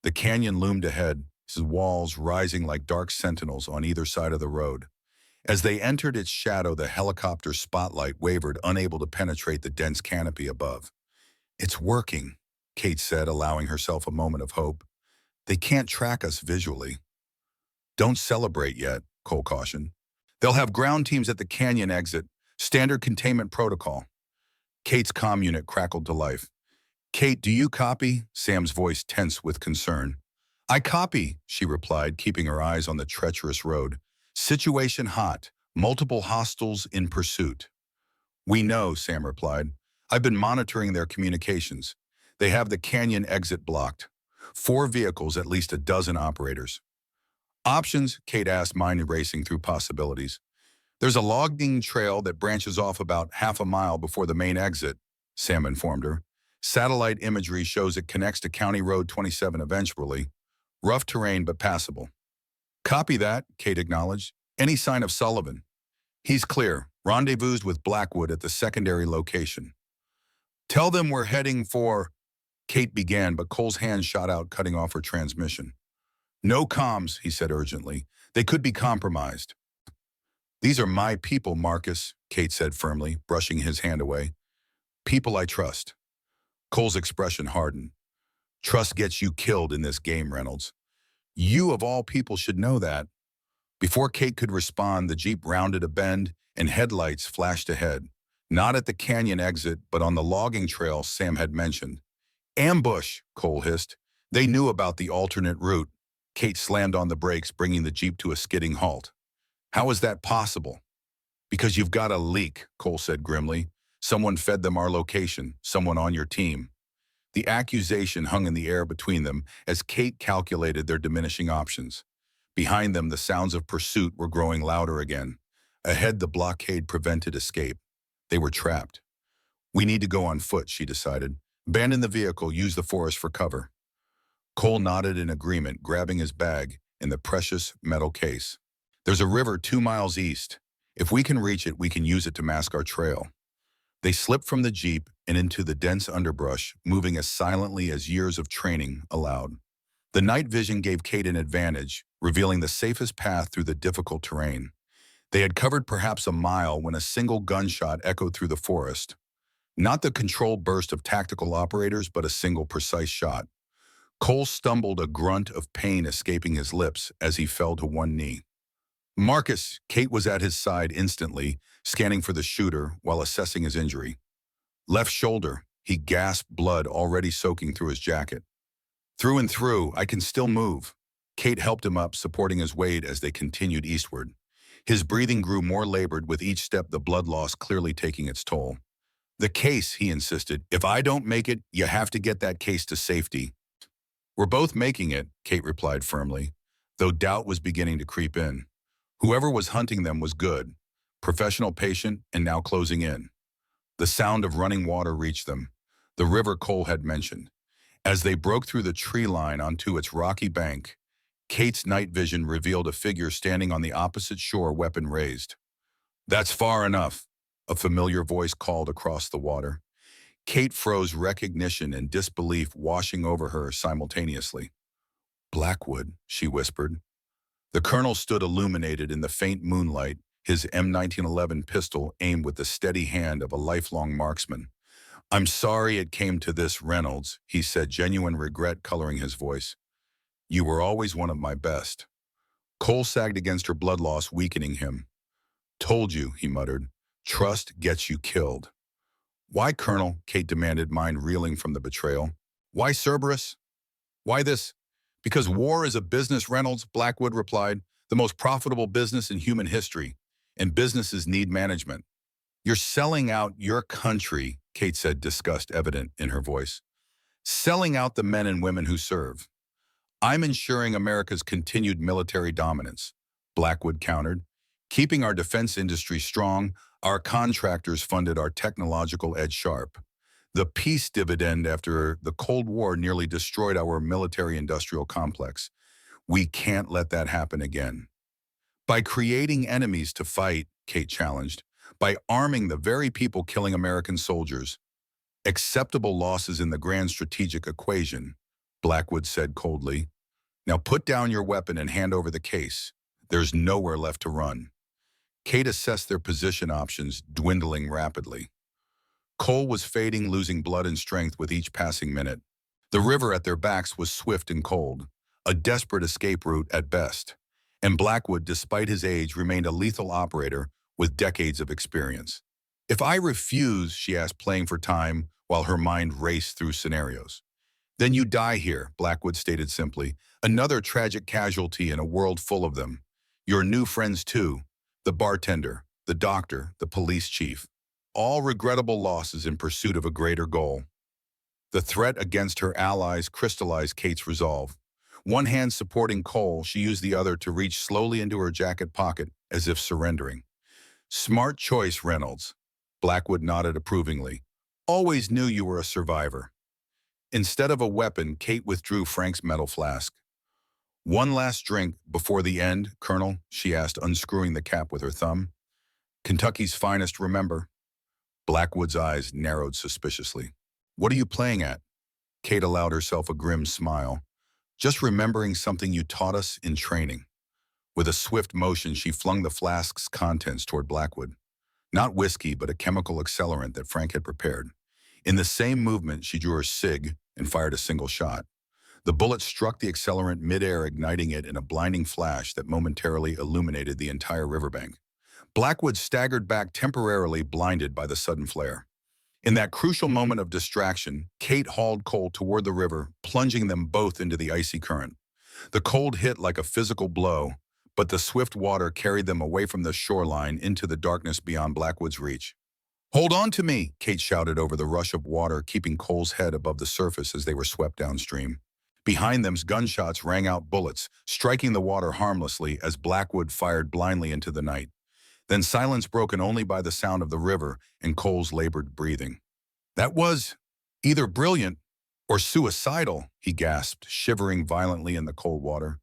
The canyon loomed ahead, its walls rising like dark sentinels on either side of the road. As they entered its shadow, the helicopter's spotlight wavered, unable to penetrate the dense canopy above. It's working, Kate said, allowing herself a moment of hope. They can't track us visually. Don't celebrate yet, Cole cautioned. They'll have ground teams at the canyon exit. Standard containment protocol. Kate's comm unit crackled to life. Kate, do you copy? Sam's voice tense with concern. I copy, she replied, keeping her eyes on the treacherous road. Situation hot. Multiple hostiles in pursuit. We know, Sam replied. I've been monitoring their communications. They have the canyon exit blocked. 4 vehicles, at least a dozen operators. Options, Kate asked, mind racing through possibilities. There's a logging trail that branches off about half a mile before the main exit, Sam informed her. Satellite imagery shows it connects to County Road 27 eventually. Rough terrain, but passable. Copy that, Kate acknowledged. Any sign of Sullivan? He's clear. Rendezvoused with Blackwood at the secondary location. Tell them we're heading for... Kate began, but Cole's hand shot out, cutting off her transmission. No comms, he said urgently. They could be compromised. These are my people, Marcus, Kate said firmly, brushing his hand away. People I trust. Cole's expression hardened. Trust gets you killed in this game, Reynolds. You, of all people, should know that. Before Kate could respond, the Jeep rounded a bend and headlights flashed ahead. Not at the canyon exit, but on the logging trail Sam had mentioned. Ambush, Cole hissed. They knew about the alternate route. Kate slammed on the brakes, bringing the Jeep to a skidding halt. How is that possible? Because you've got a leak, Cole said grimly. Someone fed them our location, someone on your team. The accusation hung in the air between them as Kate calculated their diminishing options. Behind them, the sounds of pursuit were growing louder again. Ahead, the blockade prevented escape. They were trapped. We need to go on foot, she decided. Abandon the vehicle, use the forest for cover. Cole nodded in agreement, grabbing his bag and the precious metal case. There's a river 2 miles east. If we can reach it, we can use it to mask our trail. They slipped from the Jeep and into the dense underbrush, moving as silently as years of training allowed. The night vision gave Kate an advantage, revealing the safest path through the difficult terrain. They had covered perhaps a mile when a single gunshot echoed through the forest. Not the controlled burst of tactical operators, but a single precise shot. Cole stumbled, a grunt of pain escaping his lips as he fell to one knee. Marcus, Kate was at his side instantly, scanning for the shooter while assessing his injury. Left shoulder, he gasped, blood already soaking through his jacket. Through and through, I can still move. Kate helped him up, supporting his weight as they continued eastward. His breathing grew more labored with each step, the blood loss clearly taking its toll. The case, he insisted. If I don't make it, you have to get that case to safety. We're both making it, Kate replied firmly, though doubt was beginning to creep in. Whoever was hunting them was good, professional, patient, and now closing in. The sound of running water reached them, the river Cole had mentioned. As they broke through the tree line onto its rocky bank, Kate's night vision revealed a figure standing on the opposite shore, weapon raised. "That's far enough," a familiar voice called across the water. Kate froze, recognition and disbelief washing over her simultaneously. "Blackwood," she whispered. The colonel stood illuminated in the faint moonlight, his M1911 pistol aimed with the steady hand of a lifelong marksman. "I'm sorry it came to this, Reynolds," he said, genuine regret coloring his voice. "You were always one of my best." Cole sagged against her, blood loss weakening him. "Told you," he muttered. "Trust gets you killed." "Why, Colonel?" Kate demanded, mind reeling from the betrayal. "Why Cerberus? Why this?" "Because war is a business, Reynolds," Blackwood replied. "The most profitable business in human history. And businesses need management." "You're selling out your country," Kate said, disgust evident in her voice. "Selling out the men and women who serve." "I'm ensuring America's continued military dominance," Blackwood countered. "Keeping our defense industry strong, our contractors funded, our technological edge sharp. The peace dividend after the Cold War nearly destroyed our military-industrial complex. We can't let that happen again." "By creating enemies to fight," Kate challenged. "By arming the very people killing American soldiers." "Acceptable losses in the grand strategic equation," Blackwood said coldly. "Now put down your weapon and hand over the case. There's nowhere left to run." Kate assessed their position options, dwindling rapidly. Cole was fading, losing blood and strength with each passing minute. The river at their backs was swift and cold, a desperate escape route at best. And Blackwood, despite his age, remained a lethal operator with decades of experience. "If I refuse," she asked, playing for time while her mind raced through scenarios. "Then you die here," Blackwood stated simply. "Another tragic casualty in a world full of them. Your new friends too, the bartender, the doctor, the police chief. All regrettable losses in pursuit of a greater goal." The threat against her allies crystallized Kate's resolve. One hand supporting Cole, she used the other to reach slowly into her jacket pocket as if surrendering. "Smart choice, Reynolds." Blackwood nodded approvingly. "Always knew you were a survivor." Instead of a weapon, Kate withdrew Frank's metal flask. "One last drink before the end, Colonel?" she asked, unscrewing the cap with her thumb. "Kentucky's finest, remember." Blackwood's eyes narrowed suspiciously. "What are you playing at?" Kate allowed herself a grim smile. "Just remembering something you taught us in training." With a swift motion, she flung the flask's contents toward Blackwood. Not whiskey, but a chemical accelerant that Frank had prepared. In the same movement, she drew her SIG and fired a single shot. The bullet struck the accelerant midair, igniting it in a blinding flash that momentarily illuminated the entire riverbank. Blackwood staggered back, temporarily blinded by the sudden flare. In that crucial moment of distraction, Kate hauled Cole toward the river, plunging them both into the icy current. The cold hit like a physical blow, but the swift water carried them away from the shoreline into the darkness beyond Blackwood's reach. "Hold on to me," Kate shouted over the rush of water, keeping Cole's head above the surface as they were swept downstream. Behind them, gunshots rang out, bullets striking the water harmlessly as Blackwood fired blindly into the night. Then silence broken only by the sound of the river and Cole's labored breathing. "That was either brilliant or suicidal," he gasped, shivering violently in the cold water.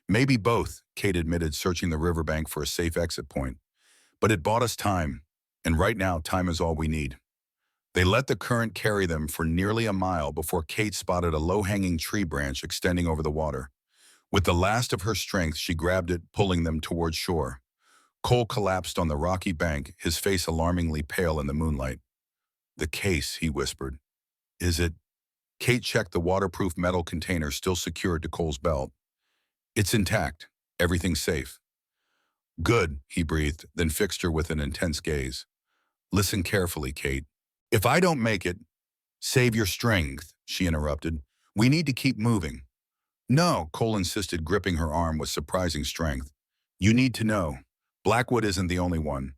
"Maybe both," Kate admitted, searching the riverbank for a safe exit point. "But it bought us time, and right now time is all we need." They let the current carry them for nearly a mile before Kate spotted a low-hanging tree branch extending over the water. With the last of her strength, she grabbed it, pulling them toward shore. Cole collapsed on the rocky bank, his face alarmingly pale in the moonlight. "The case," he whispered. "Is it?" Kate checked the waterproof metal container still secured to Cole's belt. "It's intact. Everything's safe." "Good," he breathed, then fixed her with an intense gaze. "Listen carefully, Kate. If I don't make it—" "Save your strength," she interrupted. "We need to keep moving." "No," Cole insisted, gripping her arm with surprising strength. "You need to know. Blackwood isn't the only one.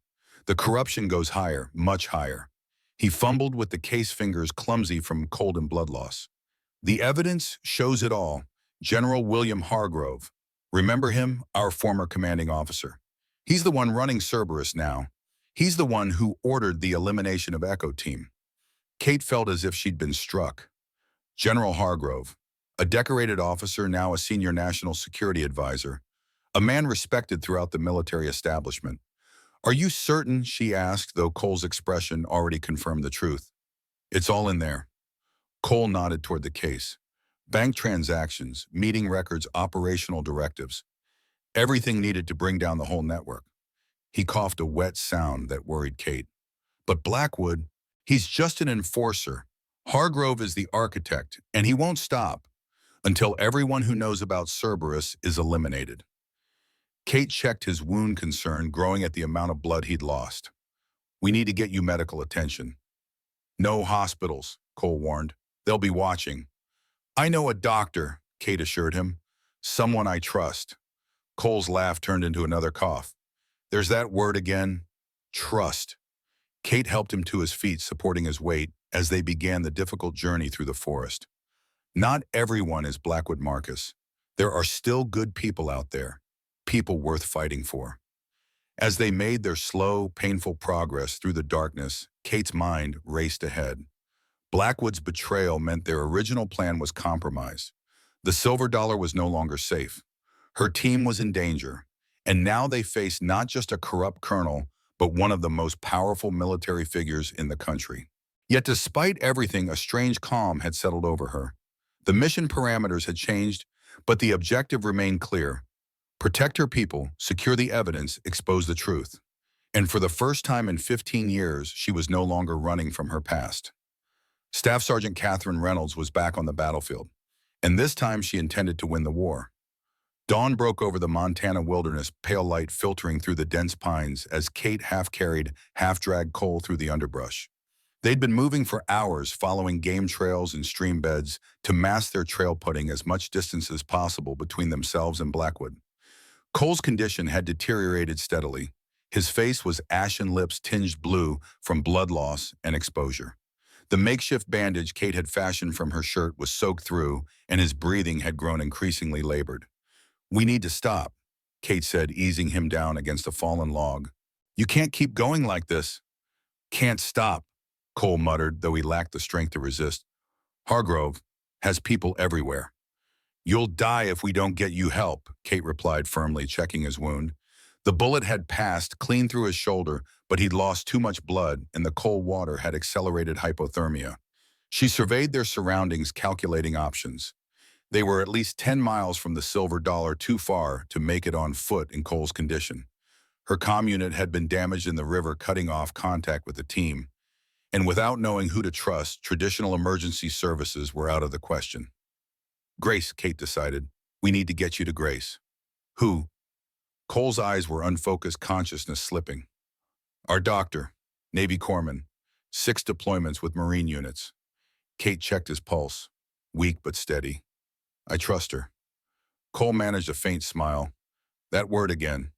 The corruption goes higher, much higher." He fumbled with the case, fingers clumsy from cold and blood loss. "The evidence shows it all. General William Hargrove. Remember him? Our former commanding officer. He's the one running Cerberus now. He's the one who ordered the elimination of Echo Team." Kate felt as if she'd been struck. General Hargrove, a decorated officer, now a senior national security advisor, a man respected throughout the military establishment. Are you certain, she asked, though Cole's expression already confirmed the truth. It's all in there. Cole nodded toward the case. Bank transactions, meeting records, operational directives. Everything needed to bring down the whole network. He coughed a wet sound that worried Kate. But Blackwood, he's just an enforcer. Hargrove is the architect, and he won't stop until everyone who knows about Cerberus is eliminated. Kate checked his wound, concern growing at the amount of blood he'd lost. We need to get you medical attention. No hospitals, Cole warned. They'll be watching. I know a doctor, Kate assured him. Someone I trust. Cole's laugh turned into another cough. There's that word again. Trust. Kate helped him to his feet, supporting his weight as they began the difficult journey through the forest. Not everyone is Blackwood Marcus. There are still good people out there, people worth fighting for. As they made their slow, painful progress through the darkness, Kate's mind raced ahead. Blackwood's betrayal meant their original plan was compromised. The silver dollar was no longer safe. Her team was in danger, and now they faced not just a corrupt colonel, but one of the most powerful military figures in the country. Yet despite everything, a strange calm had settled over her. The mission parameters had changed, but the objective remained clear. Protect her people, secure the evidence, expose the truth. And for the first time in 15 years, she was no longer running from her past. Staff Sergeant Catherine Reynolds was back on the battlefield, and this time she intended to win the war. Dawn broke over the Montana wilderness, pale light filtering through the dense pines as Kate half-carried, half-dragged Cole through the underbrush. They'd been moving for hours, following game trails and stream beds to mask their trail, putting as much distance as possible between themselves and Blackwood. Cole's condition had deteriorated steadily. His face was ashen, lips tinged blue from blood loss and exposure. The makeshift bandage Kate had fashioned from her shirt was soaked through, and his breathing had grown increasingly labored. We need to stop, Kate said, easing him down against a fallen log. You can't keep going like this. Can't stop, Cole muttered, though he lacked the strength to resist. Hargrove has people everywhere. You'll die if we don't get you help, Kate replied firmly, checking his wound. The bullet had passed clean through his shoulder, but he'd lost too much blood, and the cold water had accelerated hypothermia. She surveyed their surroundings, calculating options. They were at least 10 miles from the silver dollar, too far to make it on foot in Cole's condition. Her comm unit had been damaged in the river, cutting off contact with the team. And without knowing who to trust, traditional emergency services were out of the question. Grace, Kate decided. We need to get you to Grace. Who? Cole's eyes were unfocused, consciousness slipping. Our doctor, Navy corpsman, 6 deployments with Marine units. Kate checked his pulse, weak but steady. I trust her. Cole managed a faint smile. That word again.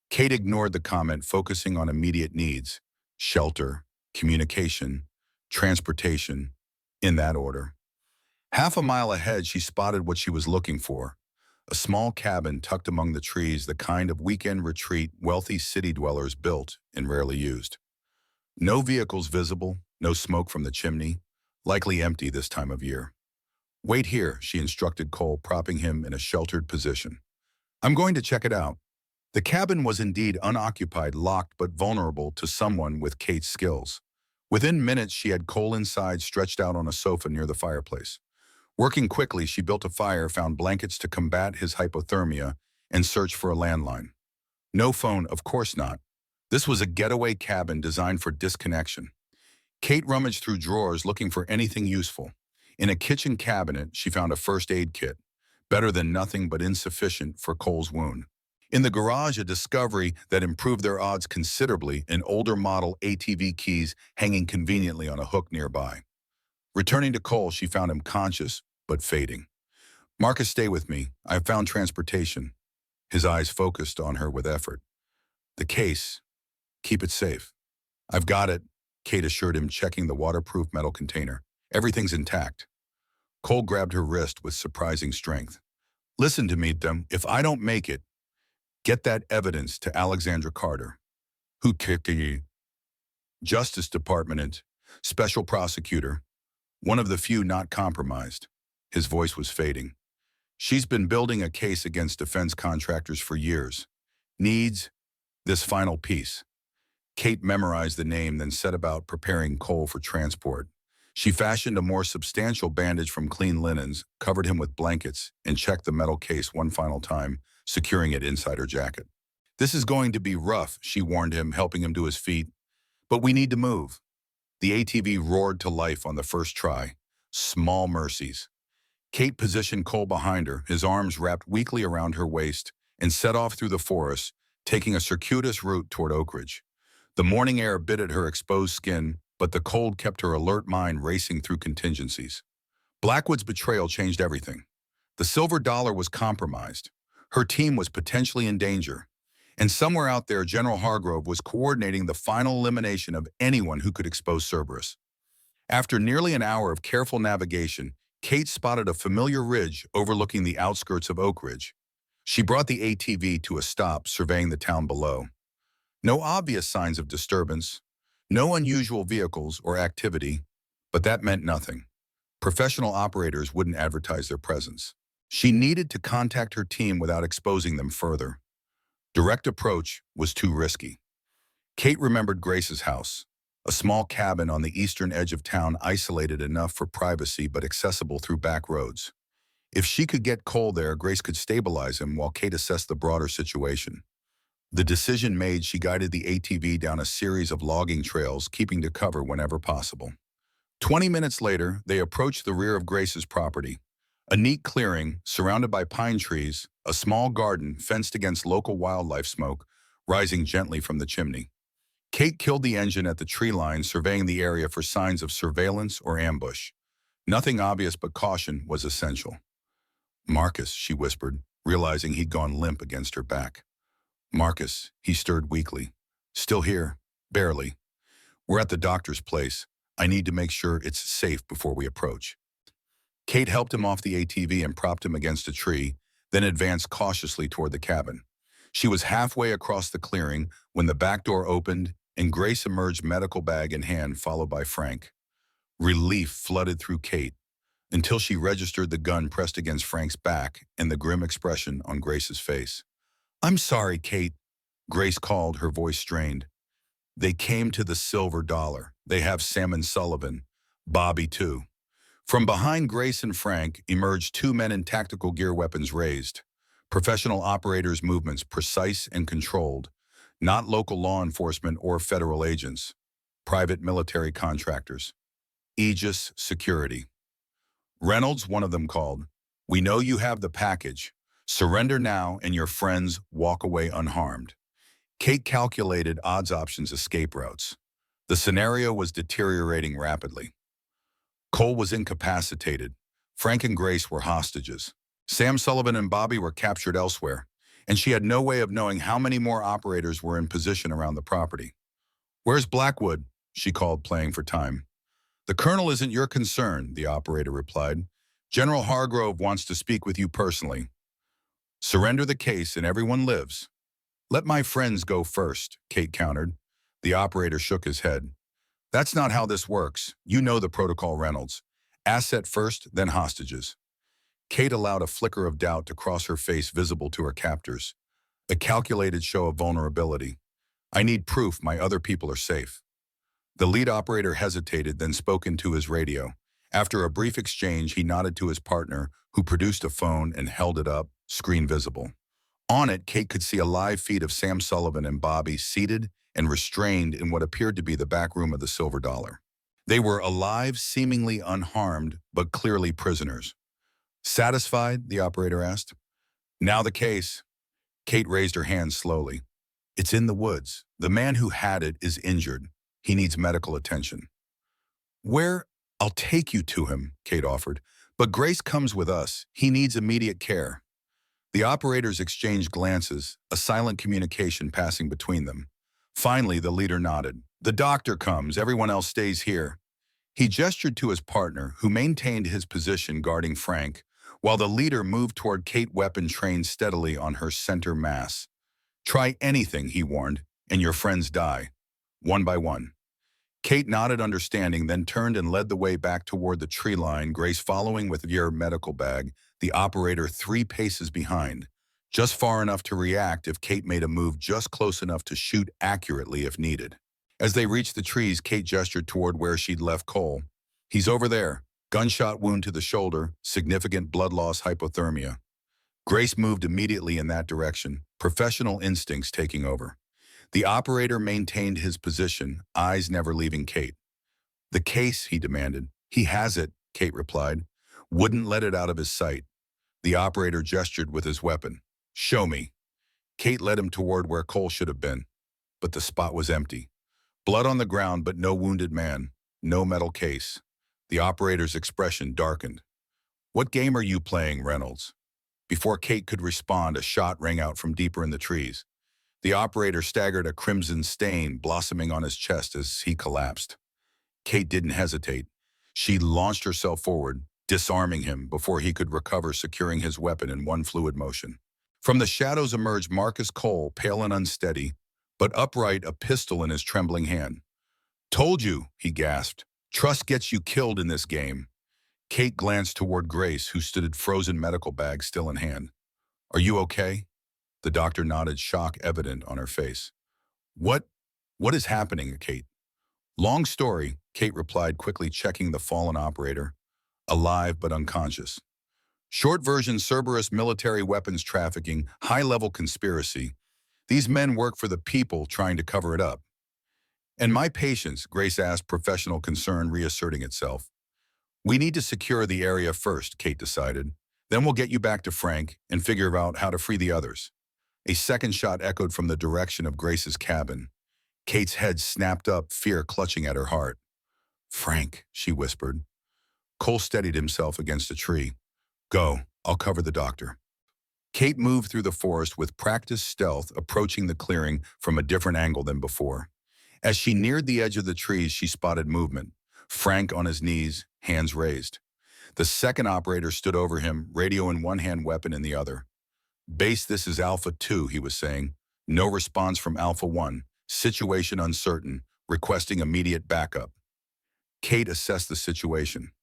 Kate ignored the comment, focusing on immediate needs. Shelter, communication, transportation, in that order. Half a mile ahead, she spotted what she was looking for. A small cabin tucked among the trees, the kind of weekend retreat wealthy city dwellers built and rarely used. No vehicles visible, no smoke from the chimney, likely empty this time of year. Wait here, she instructed Cole, propping him in a sheltered position. I'm going to check it out. The cabin was indeed unoccupied, locked but vulnerable to someone with Kate's skills. Within minutes, she had Cole inside, stretched out on a sofa near the fireplace. Working quickly, she built a fire, found blankets to combat his hypothermia, and searched for a landline. No phone, of course not. This was a getaway cabin designed for disconnection. Kate rummaged through drawers looking for anything useful. In a kitchen cabinet, she found a first aid kit, better than nothing but insufficient for Cole's wound. In the garage, a discovery that improved their odds considerably, an older model ATV keys hanging conveniently on a hook nearby. Returning to Cole, she found him conscious, but fading. Marcus, stay with me. I've found transportation. His eyes focused on her with effort. The case. Keep it safe. I've got it, Kate assured him, checking the waterproof metal container. Everything's intact. Cole grabbed her wrist with surprising strength. Listen to me, Dem. If I don't make it, get that evidence to Alexandra Carter. Who kicked you? Justice Department, Special Prosecutor. One of the few not compromised. His voice was fading. She's been building a case against defense contractors for years. Needs this final piece. Kate memorized the name, then set about preparing Cole for transport. She fashioned a more substantial bandage from clean linens, covered him with blankets, and checked the metal case one final time, securing it inside her jacket. This is going to be rough, she warned him, helping him to his feet. But we need to move. The ATV roared to life on the first try. Small mercies. Kate positioned Cole behind her, his arms wrapped weakly around her waist, and set off through the forest, taking a circuitous route toward Oak Ridge. The morning air bit at her exposed skin, but the cold kept her alert mind racing through contingencies. Blackwood's betrayal changed everything. The silver dollar was compromised. Her team was potentially in danger. And somewhere out there, General Hargrove was coordinating the final elimination of anyone who could expose Cerberus. After nearly an hour of careful navigation, Kate spotted a familiar ridge overlooking the outskirts of Oak Ridge. She brought the ATV to a stop, surveying the town below. No obvious signs of disturbance, no unusual vehicles or activity, but that meant nothing. Professional operators wouldn't advertise their presence. She needed to contact her team without exposing them further. Direct approach was too risky. Kate remembered Grace's house, a small cabin on the eastern edge of town, isolated enough for privacy but accessible through back roads. If she could get Cole there, Grace could stabilize him while Kate assessed the broader situation. The decision made, she guided the ATV down a series of logging trails, keeping to cover whenever possible. 20 minutes later, they approached the rear of Grace's property. A neat clearing, surrounded by pine trees, a small garden fenced against local wildlife smoke, rising gently from the chimney. Kate killed the engine at the tree line, surveying the area for signs of surveillance or ambush. Nothing obvious, but caution was essential. "Marcus," she whispered, realizing he'd gone limp against her back. "Marcus," he stirred weakly. "Still here? Barely. We're at the doctor's place. I need to make sure it's safe before we approach." Kate helped him off the ATV and propped him against a tree, then advanced cautiously toward the cabin. She was halfway across the clearing when the back door opened and Grace emerged, medical bag in hand, followed by Frank. Relief flooded through Kate until she registered the gun pressed against Frank's back and the grim expression on Grace's face. "I'm sorry, Kate," Grace called, her voice strained. "They came to the silver dollar. They have Sam and Sullivan. Bobby, too." From behind Grace and Frank emerged two men in tactical gear, weapons raised. Professional operators' movements precise and controlled. Not local law enforcement or federal agents. Private military contractors. Aegis Security. "Reynolds," one of them called. "We know you have the package. Surrender now and your friends walk away unharmed." Kate calculated odds, options, escape routes. The scenario was deteriorating rapidly. Cole was incapacitated. Frank and Grace were hostages. Sam, Sullivan, and Bobby were captured elsewhere, and she had no way of knowing how many more operators were in position around the property. "Where's Blackwood?" she called, playing for time. "The colonel isn't your concern," the operator replied. "General Hargrove wants to speak with you personally." "Surrender the case and everyone lives." "Let my friends go first," Kate countered. The operator shook his head. "That's not how this works. You know the protocol, Reynolds. Asset first, then hostages." Kate allowed a flicker of doubt to cross her face, visible to her captors. A calculated show of vulnerability. "I need proof my other people are safe." The lead operator hesitated, then spoke into his radio. After a brief exchange, he nodded to his partner, who produced a phone and held it up, screen visible. On it, Kate could see a live feed of Sam Sullivan and Bobby seated and restrained in what appeared to be the back room of the Silver Dollar. They were alive, seemingly unharmed, but clearly prisoners. "Satisfied?" the operator asked. "Now the case." Kate raised her hand slowly. "It's in the woods. The man who had it is injured. He needs medical attention." "Where?" "I'll take you to him," Kate offered. "But Grace comes with us. He needs immediate care." The operators exchanged glances, a silent communication passing between them. Finally, the leader nodded. "The doctor comes. Everyone else stays here." He gestured to his partner, who maintained his position guarding Frank, while the leader moved toward Kate, weapon trained steadily on her center mass. "Try anything," he warned, "and your friends die. One by one." Kate nodded understanding, then turned and led the way back toward the tree line, Grace following with your medical bag, the operator 3 paces behind, just far enough to react if Kate made a move, just close enough to shoot accurately if needed. As they reached the trees, Kate gestured toward where she'd left Cole. He's over there. Gunshot wound to the shoulder, significant blood loss, hypothermia. Grace moved immediately in that direction, professional instincts taking over. The operator maintained his position, eyes never leaving Kate. "The case," he demanded. "He has it," Kate replied. Wouldn't let it out of his sight. The operator gestured with his weapon. "Show me." Kate led him toward where Cole should have been, but the spot was empty. Blood on the ground, but no wounded man, no metal case. The operator's expression darkened. "What game are you playing, Reynolds?" Before Kate could respond, a shot rang out from deeper in the trees. The operator staggered, a crimson stain blossoming on his chest as he collapsed. Kate didn't hesitate. She launched herself forward, disarming him before he could recover, securing his weapon in one fluid motion. From the shadows emerged Marcus Cole, pale and unsteady, but upright, a pistol in his trembling hand. "Told you," he gasped. "Trust gets you killed in this game." Kate glanced toward Grace, who stood, frozen medical bag still in hand. "Are you okay?" The doctor nodded, shock evident on her face. What is happening, Kate?" "Long story," Kate replied, quickly checking the fallen operator. "Alive but unconscious. Short version: Cerberus military weapons trafficking, high-level conspiracy. These men work for the people trying to cover it up." "And my patients?" Grace asked, professional concern reasserting itself. "We need to secure the area first," Kate decided. "Then we'll get you back to Frank and figure out how to free the others." A second shot echoed from the direction of Grace's cabin. Kate's head snapped up, fear clutching at her heart. "Frank," she whispered. Cole steadied himself against a tree. "Go, I'll cover the doctor." Kate moved through the forest with practiced stealth, approaching the clearing from a different angle than before. As she neared the edge of the trees, she spotted movement. Frank on his knees, hands raised. The second operator stood over him, radio in one hand, weapon in the other. "Base, this is Alpha 2, he was saying. "No response from Alpha 1. Situation uncertain. Requesting immediate backup." Kate assessed the situation.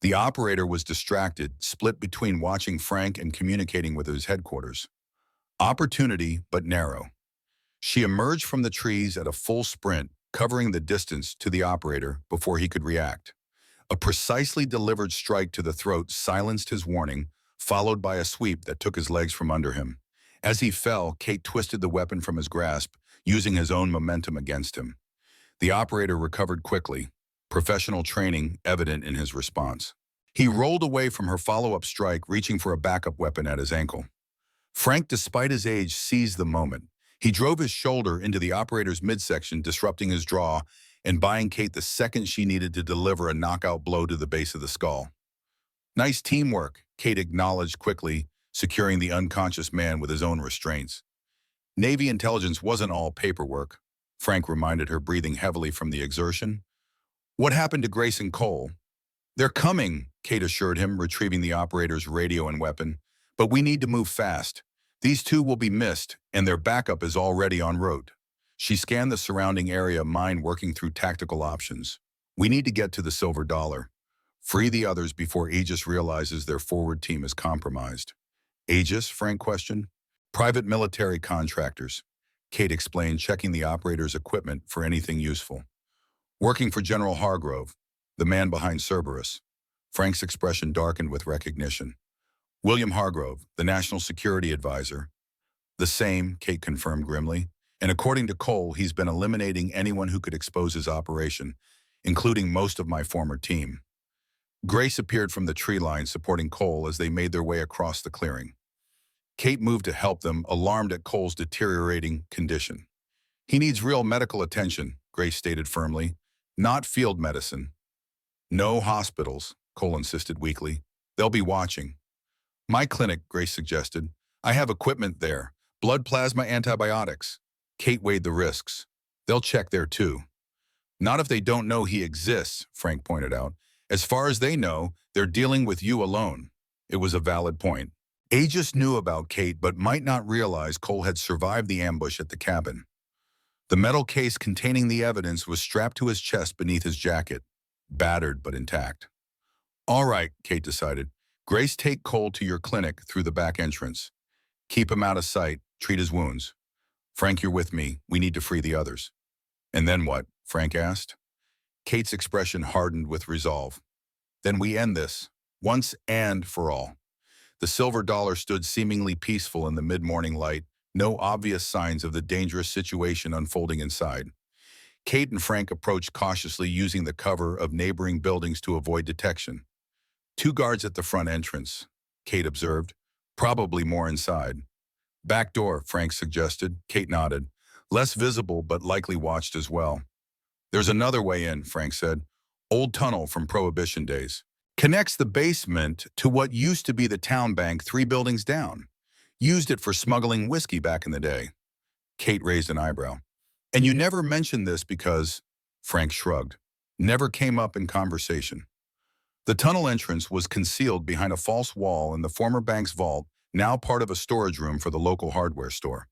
The operator was distracted, split between watching Frank and communicating with his headquarters. Opportunity, but narrow. She emerged from the trees at a full sprint, covering the distance to the operator before he could react. A precisely delivered strike to the throat silenced his warning, followed by a sweep that took his legs from under him. As he fell, Kate twisted the weapon from his grasp, using his own momentum against him. The operator recovered quickly, professional training evident in his response. He rolled away from her follow-up strike, reaching for a backup weapon at his ankle. Frank, despite his age, seized the moment. He drove his shoulder into the operator's midsection, disrupting his draw and buying Kate the second she needed to deliver a knockout blow to the base of the skull. "Nice teamwork," Kate acknowledged quickly, securing the unconscious man with his own restraints. "Navy intelligence wasn't all paperwork," Frank reminded her, breathing heavily from the exertion. "What happened to Grace and Cole?" "They're coming," Kate assured him, retrieving the operator's radio and weapon. "But we need to move fast. These two will be missed, and their backup is already en route." She scanned the surrounding area, mind working through tactical options. "We need to get to the Silver Dollar. Free the others before Aegis realizes their forward team is compromised." "Aegis?" Frank questioned. "Private military contractors," Kate explained, checking the operator's equipment for anything useful. "Working for General Hargrove, the man behind Cerberus." Frank's expression darkened with recognition. "William Hargrove, the National Security Advisor." "The same," Kate confirmed grimly. "And according to Cole, he's been eliminating anyone who could expose his operation, including most of my former team." Grace appeared from the tree line, supporting Cole as they made their way across the clearing. Kate moved to help them, alarmed at Cole's deteriorating condition. "He needs real medical attention," Grace stated firmly. "Not field medicine." "No hospitals," Cole insisted weakly. "They'll be watching." "My clinic," Grace suggested. "I have equipment there. Blood plasma, antibiotics." Kate weighed the risks. "They'll check there too." "Not if they don't know he exists," Frank pointed out. "As far as they know, they're dealing with you alone." It was a valid point. Aegis knew about Kate, but might not realize Cole had survived the ambush at the cabin. The metal case containing the evidence was strapped to his chest beneath his jacket, battered but intact. All right, Kate decided. Grace, take Cole to your clinic through the back entrance. Keep him out of sight, treat his wounds. Frank, you're with me. We need to free the others. And then what? Frank asked. Kate's expression hardened with resolve. Then we end this, once and for all. The silver dollar stood seemingly peaceful in the mid-morning light, no obvious signs of the dangerous situation unfolding inside. Kate and Frank approached cautiously, using the cover of neighboring buildings to avoid detection. Two guards at the front entrance, Kate observed. Probably more inside. Back door, Frank suggested. Kate nodded. Less visible, but likely watched as well. There's another way in, Frank said. Old tunnel from Prohibition days. Connects the basement to what used to be the town bank 3 buildings down. Used it for smuggling whiskey back in the day. Kate raised an eyebrow. And you never mentioned this because, Frank shrugged, never came up in conversation. The tunnel entrance was concealed behind a false wall in the former bank's vault, now part of a storage room for the local hardware store.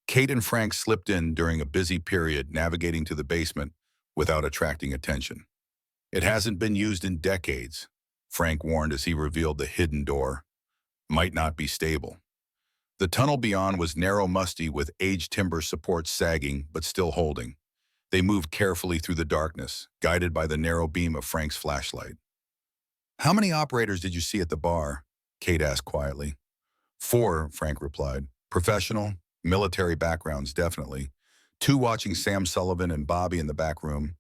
Kate and Frank slipped in during a busy period, navigating to the basement without attracting attention. It hasn't been used in decades, Frank warned as he revealed the hidden door. Might not be stable. The tunnel beyond was narrow, musty, with aged timber supports sagging but still holding. They moved carefully through the darkness, guided by the narrow beam of Frank's flashlight. How many operators did you see at the bar? Kate asked quietly. 4, Frank replied. Professional, military backgrounds, definitely. 2 watching Sam Sullivan and Bobby in the back room.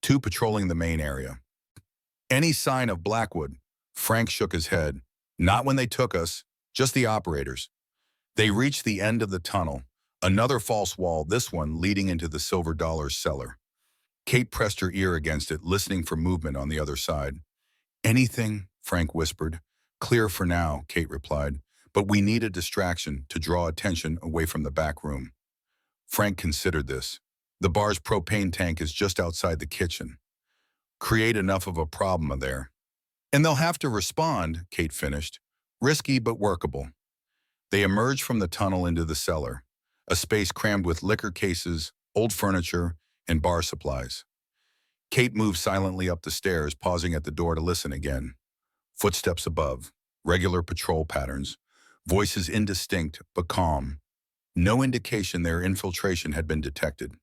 2 patrolling the main area. Any sign of Blackwood? Frank shook his head. Not when they took us, just the operators. They reached the end of the tunnel, another false wall, this one leading into the silver dollar's cellar. Kate pressed her ear against it, listening for movement on the other side. Anything, Frank whispered. Clear for now, Kate replied, but we need a distraction to draw attention away from the back room. Frank considered this. The bar's propane tank is just outside the kitchen. Create enough of a problem there. And they'll have to respond, Kate finished. Risky but workable. They emerged from the tunnel into the cellar, a space crammed with liquor cases, old furniture, and bar supplies. Kate moved silently up the stairs, pausing at the door to listen again. Footsteps above, regular patrol patterns, voices indistinct but calm. No indication their infiltration had been detected.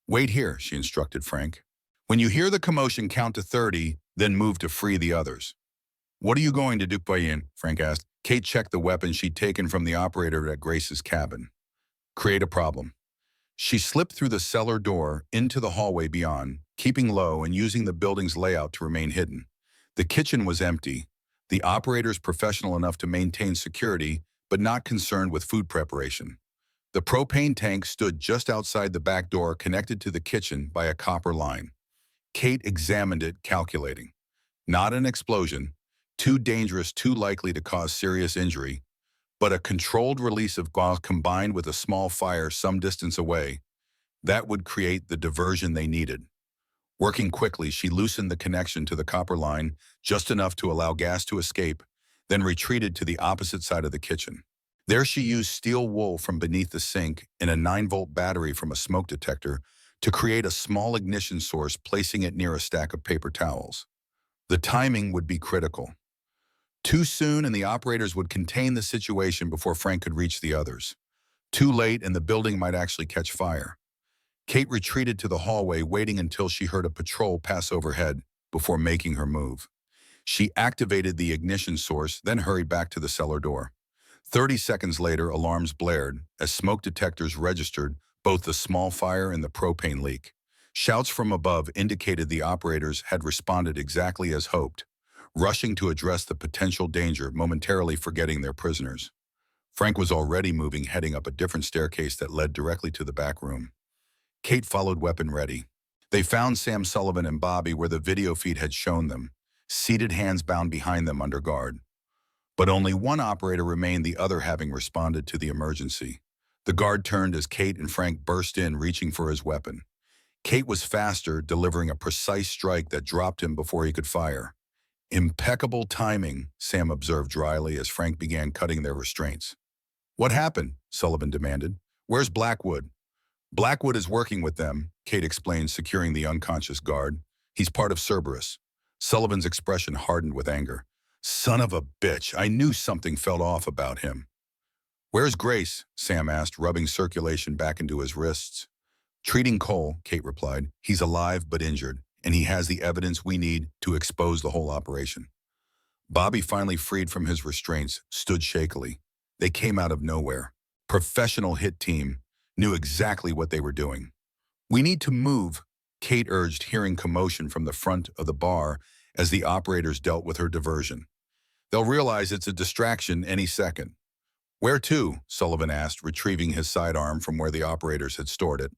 Wait here, she instructed Frank. When you hear the commotion, count to 30, then move to free the others. What are you going to do, Payen? Frank asked. Kate checked the weapon she'd taken from the operator at Grace's cabin. Create a problem. She slipped through the cellar door into the hallway beyond, keeping low and using the building's layout to remain hidden. The kitchen was empty. The operators professional enough to maintain security, but not concerned with food preparation. The propane tank stood just outside the back door, connected to the kitchen by a copper line. Kate examined it, calculating. Not an explosion, too dangerous, too likely to cause serious injury, but a controlled release of gas combined with a small fire some distance away. That would create the diversion they needed. Working quickly, she loosened the connection to the copper line, just enough to allow gas to escape, then retreated to the opposite side of the kitchen. There she used steel wool from beneath the sink and a 9-volt battery from a smoke detector to create a small ignition source, placing it near a stack of paper towels. The timing would be critical. Too soon and the operators would contain the situation before Frank could reach the others. Too late and the building might actually catch fire. Kate retreated to the hallway, waiting until she heard a patrol pass overhead before making her move. She activated the ignition source, then hurried back to the cellar door. 30 seconds later, alarms blared as smoke detectors registered both the small fire and the propane leak. Shouts from above indicated the operators had responded exactly as hoped, rushing to address the potential danger, momentarily forgetting their prisoners. Frank was already moving, heading up a different staircase that led directly to the back room. Kate followed, weapon ready. They found Sam Sullivan and Bobby where the video feed had shown them, seated, hands bound behind them under guard. But only one operator remained, the other having responded to the emergency. The guard turned as Kate and Frank burst in, reaching for his weapon. Kate was faster, delivering a precise strike that dropped him before he could fire. Impeccable timing, Sam observed dryly as Frank began cutting their restraints. What happened? Sullivan demanded. Where's Blackwood? Blackwood is working with them, Kate explained, securing the unconscious guard. He's part of Cerberus. Sullivan's expression hardened with anger. Son of a bitch, I knew something felt off about him. Where's Grace? Sam asked, rubbing circulation back into his wrists. Treating Cole, Kate replied. He's alive but injured, and he has the evidence we need to expose the whole operation. Bobby, finally freed from his restraints, stood shakily. They came out of nowhere. Professional hit team, knew exactly what they were doing. We need to move, Kate urged, hearing commotion from the front of the bar as the operators dealt with her diversion. They'll realize it's a distraction any second. Where to? Sullivan asked, retrieving his sidearm from where the operators had stored it.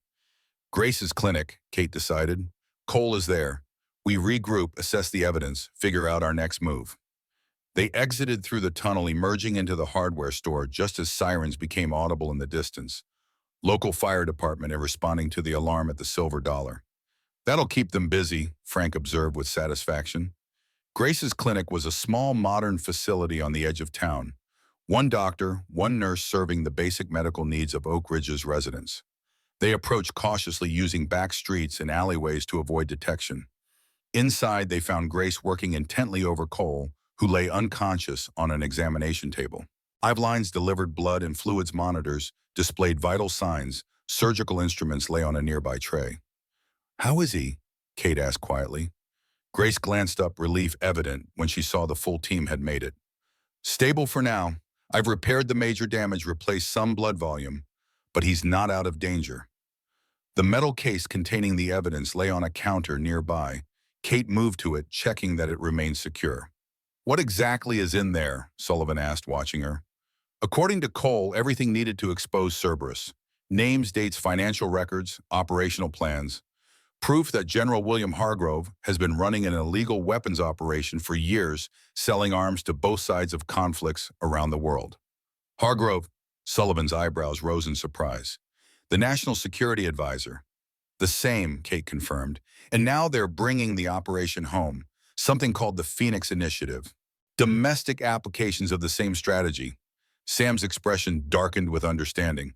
Grace's clinic, Kate decided. Cole is there. We regroup, assess the evidence, figure out our next move. They exited through the tunnel, emerging into the hardware store just as sirens became audible in the distance. Local fire department are responding to the alarm at the Silver Dollar. That'll keep them busy, Frank observed with satisfaction. Grace's clinic was a small modern facility on the edge of town. One doctor, one nurse serving the basic medical needs of Oak Ridge's residents. They approached cautiously, using back streets and alleyways to avoid detection. Inside, they found Grace working intently over Cole, who lay unconscious on an examination table. IV lines delivered blood and fluids, monitors displayed vital signs, surgical instruments lay on a nearby tray. How is he? Kate asked quietly. Grace glanced up, relief evident when she saw the full team had made it. Stable for now. I've repaired the major damage, replaced some blood volume, but he's not out of danger. The metal case containing the evidence lay on a counter nearby. Kate moved to it, checking that it remained secure. What exactly is in there? Sullivan asked, watching her. According to Cole, everything needed to expose Cerberus. Names, dates, financial records, operational plans. Proof that General William Hargrove has been running an illegal weapons operation for years, selling arms to both sides of conflicts around the world. Hargrove, Sullivan's eyebrows rose in surprise. The National Security Advisor. The same, Kate confirmed. And now they're bringing the operation home, something called the Phoenix Initiative. Domestic applications of the same strategy. Sam's expression darkened with understanding.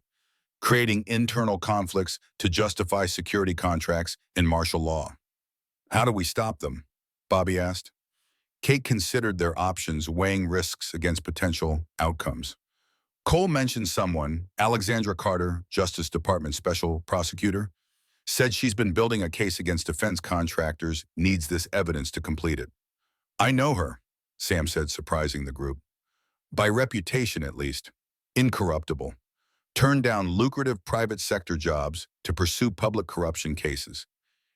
Creating internal conflicts to justify security contracts and martial law. How do we stop them? Bobby asked. Kate considered their options, weighing risks against potential outcomes. Cole mentioned someone, Alexandra Carter, Justice Department Special Prosecutor, said she's been building a case against defense contractors, needs this evidence to complete it. I know her, Sam said, surprising the group. By reputation, at least. Incorruptible. Turned down lucrative private sector jobs to pursue public corruption cases.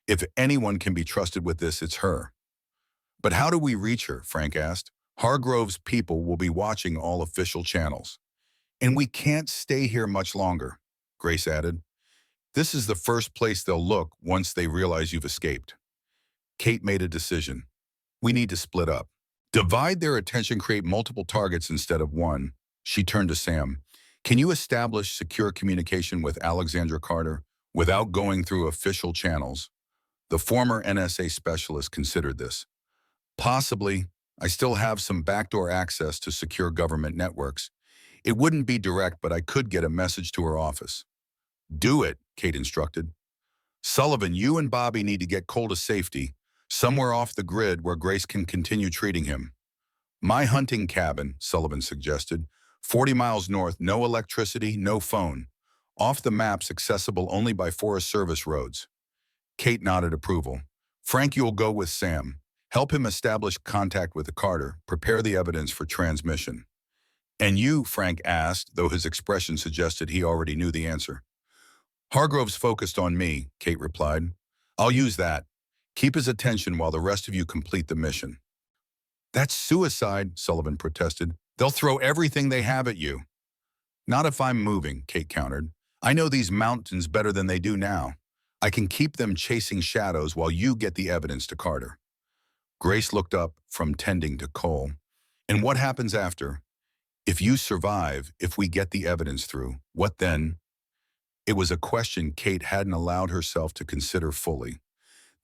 If anyone can be trusted with this, it's her. But how do we reach her? Frank asked. Hargrove's people will be watching all official channels. And we can't stay here much longer, Grace added. This is the first place they'll look once they realize you've escaped. Kate made a decision. We need to split up. Divide their attention, create multiple targets instead of one. She turned to Sam. Can you establish secure communication with Alexandra Carter without going through official channels? The former NSA specialist considered this. Possibly. I still have some backdoor access to secure government networks. It wouldn't be direct, but I could get a message to her office. Do it, Kate instructed. Sullivan, you and Bobby need to get Cole to safety, somewhere off the grid where Grace can continue treating him. My hunting cabin, Sullivan suggested. 40 miles north, no electricity, no phone. Off the maps, accessible only by Forest Service roads. Kate nodded approval. Frank, you'll go with Sam. Help him establish contact with the Carter, prepare the evidence for transmission. And you, Frank asked, though his expression suggested he already knew the answer. Hargrove's focused on me, Kate replied. I'll use that. Keep his attention while the rest of you complete the mission. That's suicide, Sullivan protested. They'll throw everything they have at you. Not if I'm moving, Kate countered. I know these mountains better than they do now. I can keep them chasing shadows while you get the evidence to Carter. Grace looked up from tending to Cole. And what happens after? If you survive, if we get the evidence through, what then? It was a question Kate hadn't allowed herself to consider fully.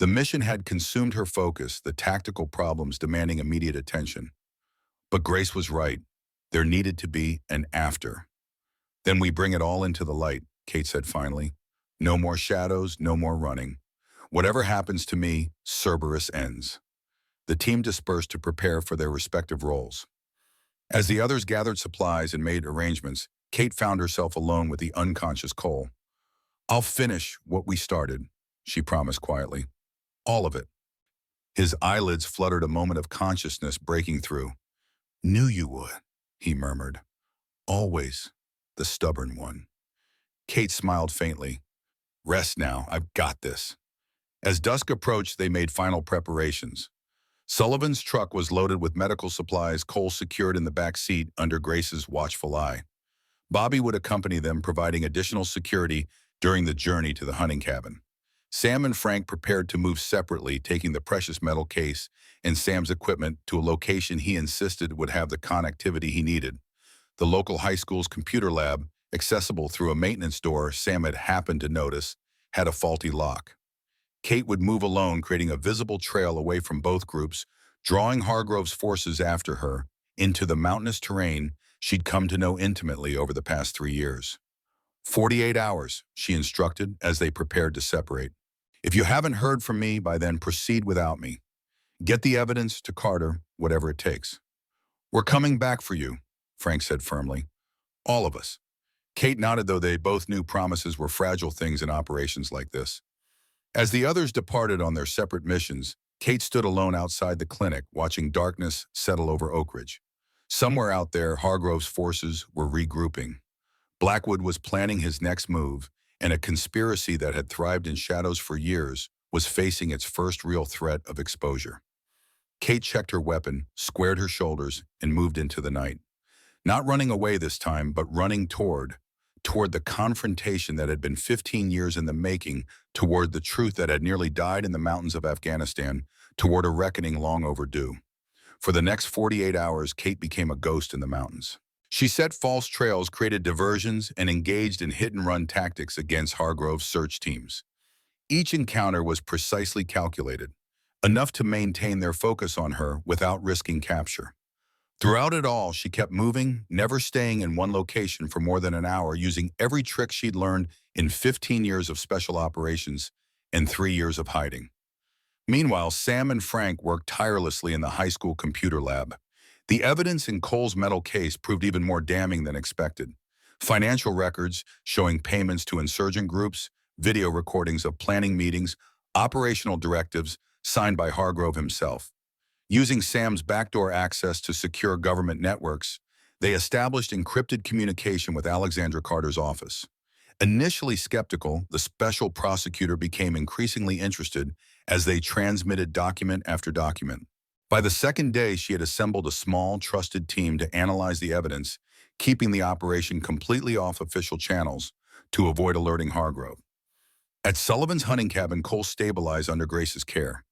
The mission had consumed her focus, the tactical problems demanding immediate attention. But Grace was right. There needed to be an after. Then we bring it all into the light, Kate said finally. No more shadows, no more running. Whatever happens to me, Cerberus ends. The team dispersed to prepare for their respective roles. As the others gathered supplies and made arrangements, Kate found herself alone with the unconscious Cole. "I'll finish what we started," she promised quietly. "All of it." His eyelids fluttered, a moment of consciousness breaking through. "Knew you would," he murmured. "Always the stubborn one." Kate smiled faintly. "Rest now, I've got this." As dusk approached, they made final preparations. Sullivan's truck was loaded with medical supplies, Cole secured in the back seat under Grace's watchful eye. Bobby would accompany them, providing additional security during the journey to the hunting cabin. Sam and Frank prepared to move separately, taking the precious metal case and Sam's equipment to a location he insisted would have the connectivity he needed. The local high school's computer lab, accessible through a maintenance door Sam had happened to notice, had a faulty lock. Kate would move alone, creating a visible trail away from both groups, drawing Hargrove's forces after her into the mountainous terrain she'd come to know intimately over the past 3 years. 48 hours, she instructed as they prepared to separate. "If you haven't heard from me by then, proceed without me. Get the evidence to Carter, whatever it takes." "We're coming back for you," Frank said firmly. "All of us." Kate nodded, though they both knew promises were fragile things in operations like this. As the others departed on their separate missions, Kate stood alone outside the clinic, watching darkness settle over Oak Ridge. Somewhere out there, Hargrove's forces were regrouping. Blackwood was planning his next move, and a conspiracy that had thrived in shadows for years was facing its first real threat of exposure. Kate checked her weapon, squared her shoulders, and moved into the night. Not running away this time, but running toward the confrontation that had been 15 years in the making, toward the truth that had nearly died in the mountains of Afghanistan, toward a reckoning long overdue. For the next 48 hours, Kate became a ghost in the mountains. She set false trails, created diversions, and engaged in hit-and-run tactics against Hargrove's search teams. Each encounter was precisely calculated, enough to maintain their focus on her without risking capture. Throughout it all, she kept moving, never staying in one location for more than an hour, using every trick she'd learned in 15 years of special operations and 3 years of hiding. Meanwhile, Sam and Frank worked tirelessly in the high school computer lab. The evidence in Cole's metal case proved even more damning than expected. Financial records showing payments to insurgent groups, video recordings of planning meetings, operational directives signed by Hargrove himself. Using Sam's backdoor access to secure government networks, they established encrypted communication with Alexandra Carter's office. Initially skeptical, the special prosecutor became increasingly interested as they transmitted document after document. By the second day, she had assembled a small, trusted team to analyze the evidence, keeping the operation completely off official channels to avoid alerting Hargrove. At Sullivan's hunting cabin, Cole stabilized under Grace's care.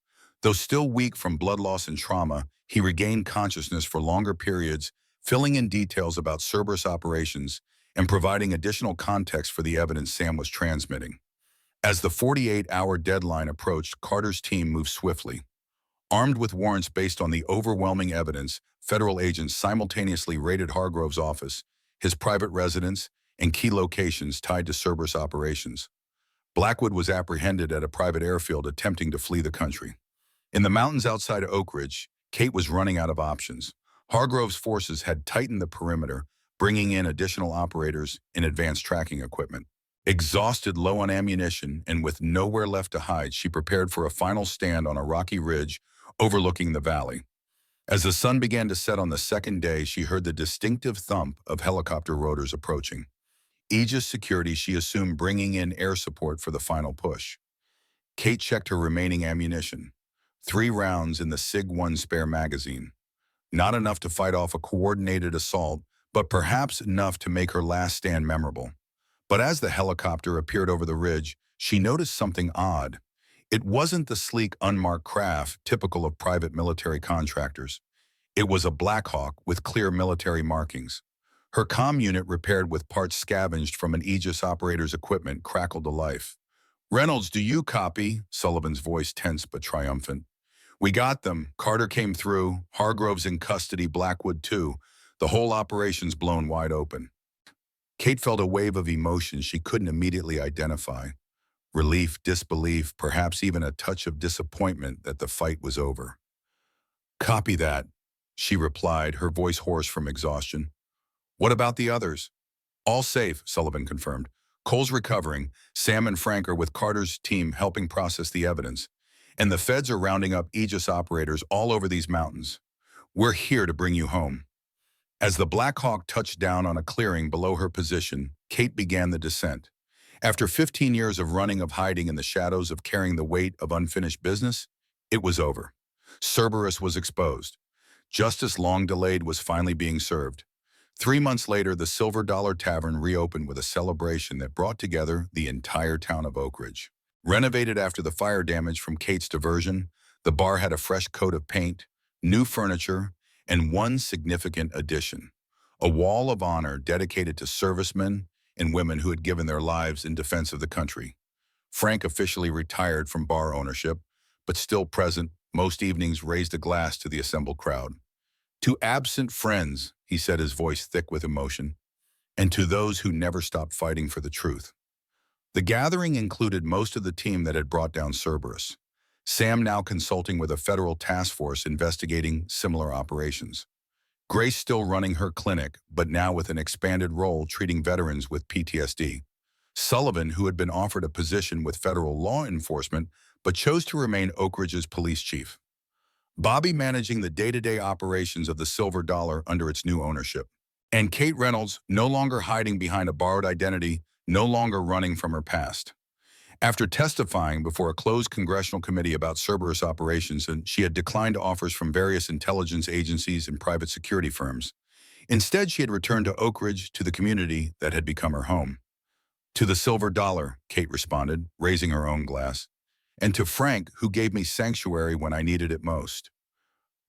Though still weak from blood loss and trauma, he regained consciousness for longer periods, filling in details about Cerberus operations and providing additional context for the evidence Sam was transmitting. As the 48-hour deadline approached, Carter's team moved swiftly. Armed with warrants based on the overwhelming evidence, federal agents simultaneously raided Hargrove's office, his private residence, and key locations tied to Cerberus operations. Blackwood was apprehended at a private airfield attempting to flee the country. In the mountains outside of Oak Ridge, Kate was running out of options. Hargrove's forces had tightened the perimeter, bringing in additional operators and advanced tracking equipment. Exhausted, low on ammunition, and with nowhere left to hide, she prepared for a final stand on a rocky ridge overlooking the valley. As the sun began to set on the second day, she heard the distinctive thump of helicopter rotors approaching. Aegis security, she assumed, bringing in air support for the final push. Kate checked her remaining ammunition. 3 rounds in the SIG-1 spare magazine. Not enough to fight off a coordinated assault, but perhaps enough to make her last stand memorable. But as the helicopter appeared over the ridge, she noticed something odd. It wasn't the sleek, unmarked craft typical of private military contractors. It was a Black Hawk with clear military markings. Her comm unit, repaired with parts scavenged from an Aegis operator's equipment, crackled to life. "Reynolds, do you copy?" Sullivan's voice tense but triumphant. "We got them. Carter came through. Hargrove's in custody. Blackwood too. The whole operation's blown wide open." Kate felt a wave of emotion she couldn't immediately identify. Relief, disbelief, perhaps even a touch of disappointment that the fight was over. "Copy that," she replied, her voice hoarse from exhaustion. "What about the others?" "All safe," Sullivan confirmed. "Cole's recovering. Sam and Frank are with Carter's team helping process the evidence. And the feds are rounding up Aegis operators all over these mountains. We're here to bring you home." As the Black Hawk touched down on a clearing below her position, Kate began the descent. After 15 years of running, of hiding in the shadows, of carrying the weight of unfinished business, it was over. Cerberus was exposed. Justice long delayed was finally being served. 3 months later, the Silver Dollar Tavern reopened with a celebration that brought together the entire town of Oak Ridge. Renovated after the fire damage from Kate's diversion, the bar had a fresh coat of paint, new furniture, and one significant addition: a wall of honor dedicated to servicemen and women who had given their lives in defense of the country. Frank officially retired from bar ownership, but still present most evenings, raised a glass to the assembled crowd. "To absent friends," he said, his voice thick with emotion, "and to those who never stopped fighting for the truth." The gathering included most of the team that had brought down Cerberus. Sam now consulting with a federal task force investigating similar operations. Grace still running her clinic, but now with an expanded role treating veterans with PTSD. Sullivan, who had been offered a position with federal law enforcement, but chose to remain Oak Ridge's police chief. Bobby managing the day-to-day operations of the Silver Dollar under its new ownership. And Kate Reynolds, no longer hiding behind a borrowed identity, no longer running from her past. After testifying before a closed congressional committee about Cerberus operations, and she had declined offers from various intelligence agencies and private security firms. Instead, she had returned to Oak Ridge, to the community that had become her home. "To the Silver Dollar," Kate responded, raising her own glass. "And to Frank, who gave me sanctuary when I needed it most."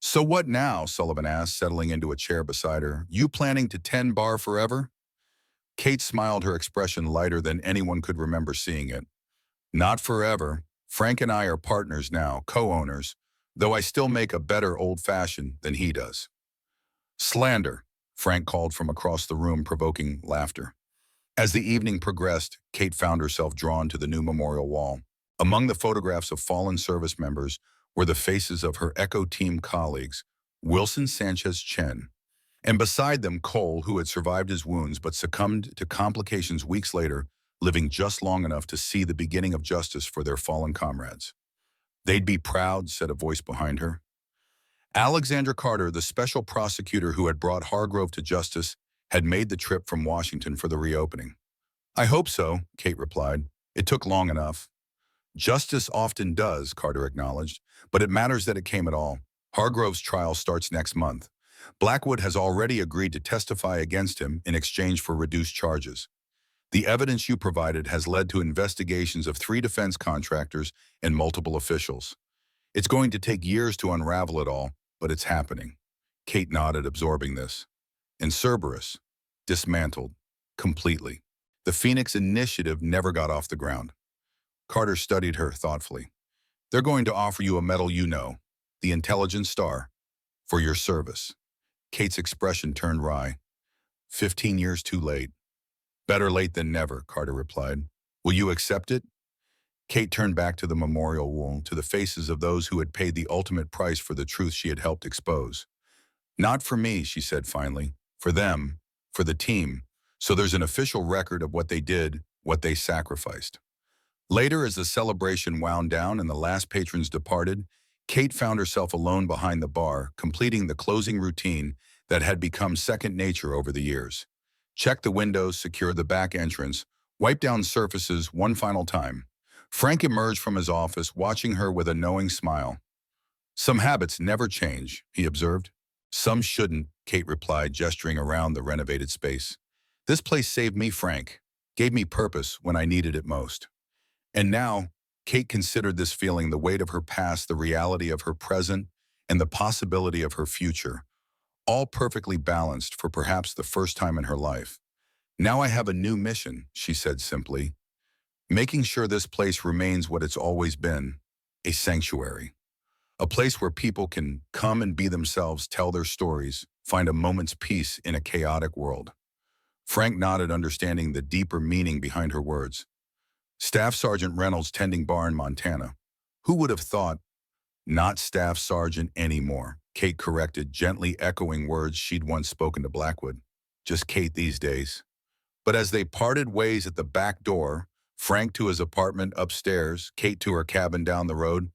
"So what now?" Sullivan asked, settling into a chair beside her. "You planning to tend bar forever?" Kate smiled, her expression lighter than anyone could remember seeing it. "Not forever. Frank and I are partners now, co-owners, though I still make a better old-fashioned than he does." "Slander," Frank called from across the room, provoking laughter. As the evening progressed, Kate found herself drawn to the new memorial wall. Among the photographs of fallen service members were the faces of her Echo Team colleagues, Wilson Sanchez Chen, and beside them Cole, who had survived his wounds but succumbed to complications weeks later, living just long enough to see the beginning of justice for their fallen comrades. "They'd be proud," said a voice behind her. Alexandra Carter, the special prosecutor who had brought Hargrove to justice, had made the trip from Washington for the reopening. "I hope so," Kate replied. "It took long enough." "Justice often does," Carter acknowledged, "but it matters that it came at all. Hargrove's trial starts next month. Blackwood has already agreed to testify against him in exchange for reduced charges. The evidence you provided has led to investigations of 3 defense contractors and multiple officials. It's going to take years to unravel it all, but it's happening." Kate nodded, absorbing this. "And Cerberus, dismantled, completely. The Phoenix Initiative never got off the ground." Carter studied her thoughtfully. "They're going to offer you a medal you know, the Intelligence Star, for your service." Kate's expression turned wry. 15 years too late." "Better late than never," Carter replied. "Will you accept it?" Kate turned back to the memorial wall, to the faces of those who had paid the ultimate price for the truth she had helped expose. "Not for me," she said finally. "For them, for the team, so there's an official record of what they did, what they sacrificed." Later, as the celebration wound down and the last patrons departed, Kate found herself alone behind the bar, completing the closing routine that had become second nature over the years. Check the windows, secure the back entrance, wipe down surfaces one final time. Frank emerged from his office, watching her with a knowing smile. "Some habits never change," he observed. "Some shouldn't," Kate replied, gesturing around the renovated space. "This place saved me, Frank, gave me purpose when I needed it most." And now, Kate considered this feeling, the weight of her past, the reality of her present, and the possibility of her future, all perfectly balanced for perhaps the first time in her life. "Now I have a new mission," she said simply, "making sure this place remains what it's always been, a sanctuary. A place where people can come and be themselves, tell their stories, find a moment's peace in a chaotic world." Frank nodded, understanding the deeper meaning behind her words. Staff Sergeant Reynolds tending bar in Montana. Who would have thought? Not Staff Sergeant anymore, Kate corrected, gently echoing words she'd once spoken to Blackwood. Just Kate these days. But as they parted ways at the back door, Frank to his apartment upstairs, Kate to her cabin down the road,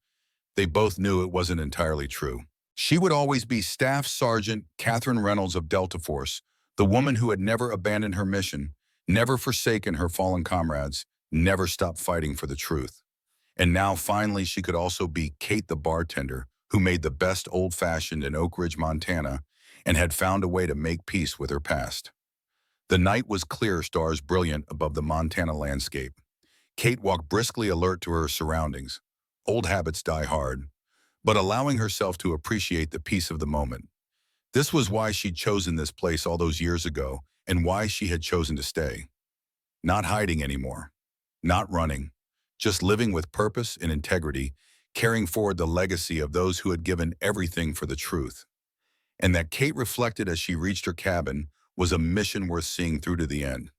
they both knew it wasn't entirely true. She would always be Staff Sergeant Catherine Reynolds of Delta Force, the woman who had never abandoned her mission, never forsaken her fallen comrades, never stopped fighting for the truth. And now finally she could also be Kate the bartender, who made the best old-fashioned in Oak Ridge, Montana, and had found a way to make peace with her past. The night was clear, stars brilliant above the Montana landscape. Kate walked briskly, alert to her surroundings. Old habits die hard, but allowing herself to appreciate the peace of the moment. This was why she'd chosen this place all those years ago and why she had chosen to stay. Not hiding anymore, not running, just living with purpose and integrity, carrying forward the legacy of those who had given everything for the truth. And that, Kate reflected as she reached her cabin, was a mission worth seeing through to the end.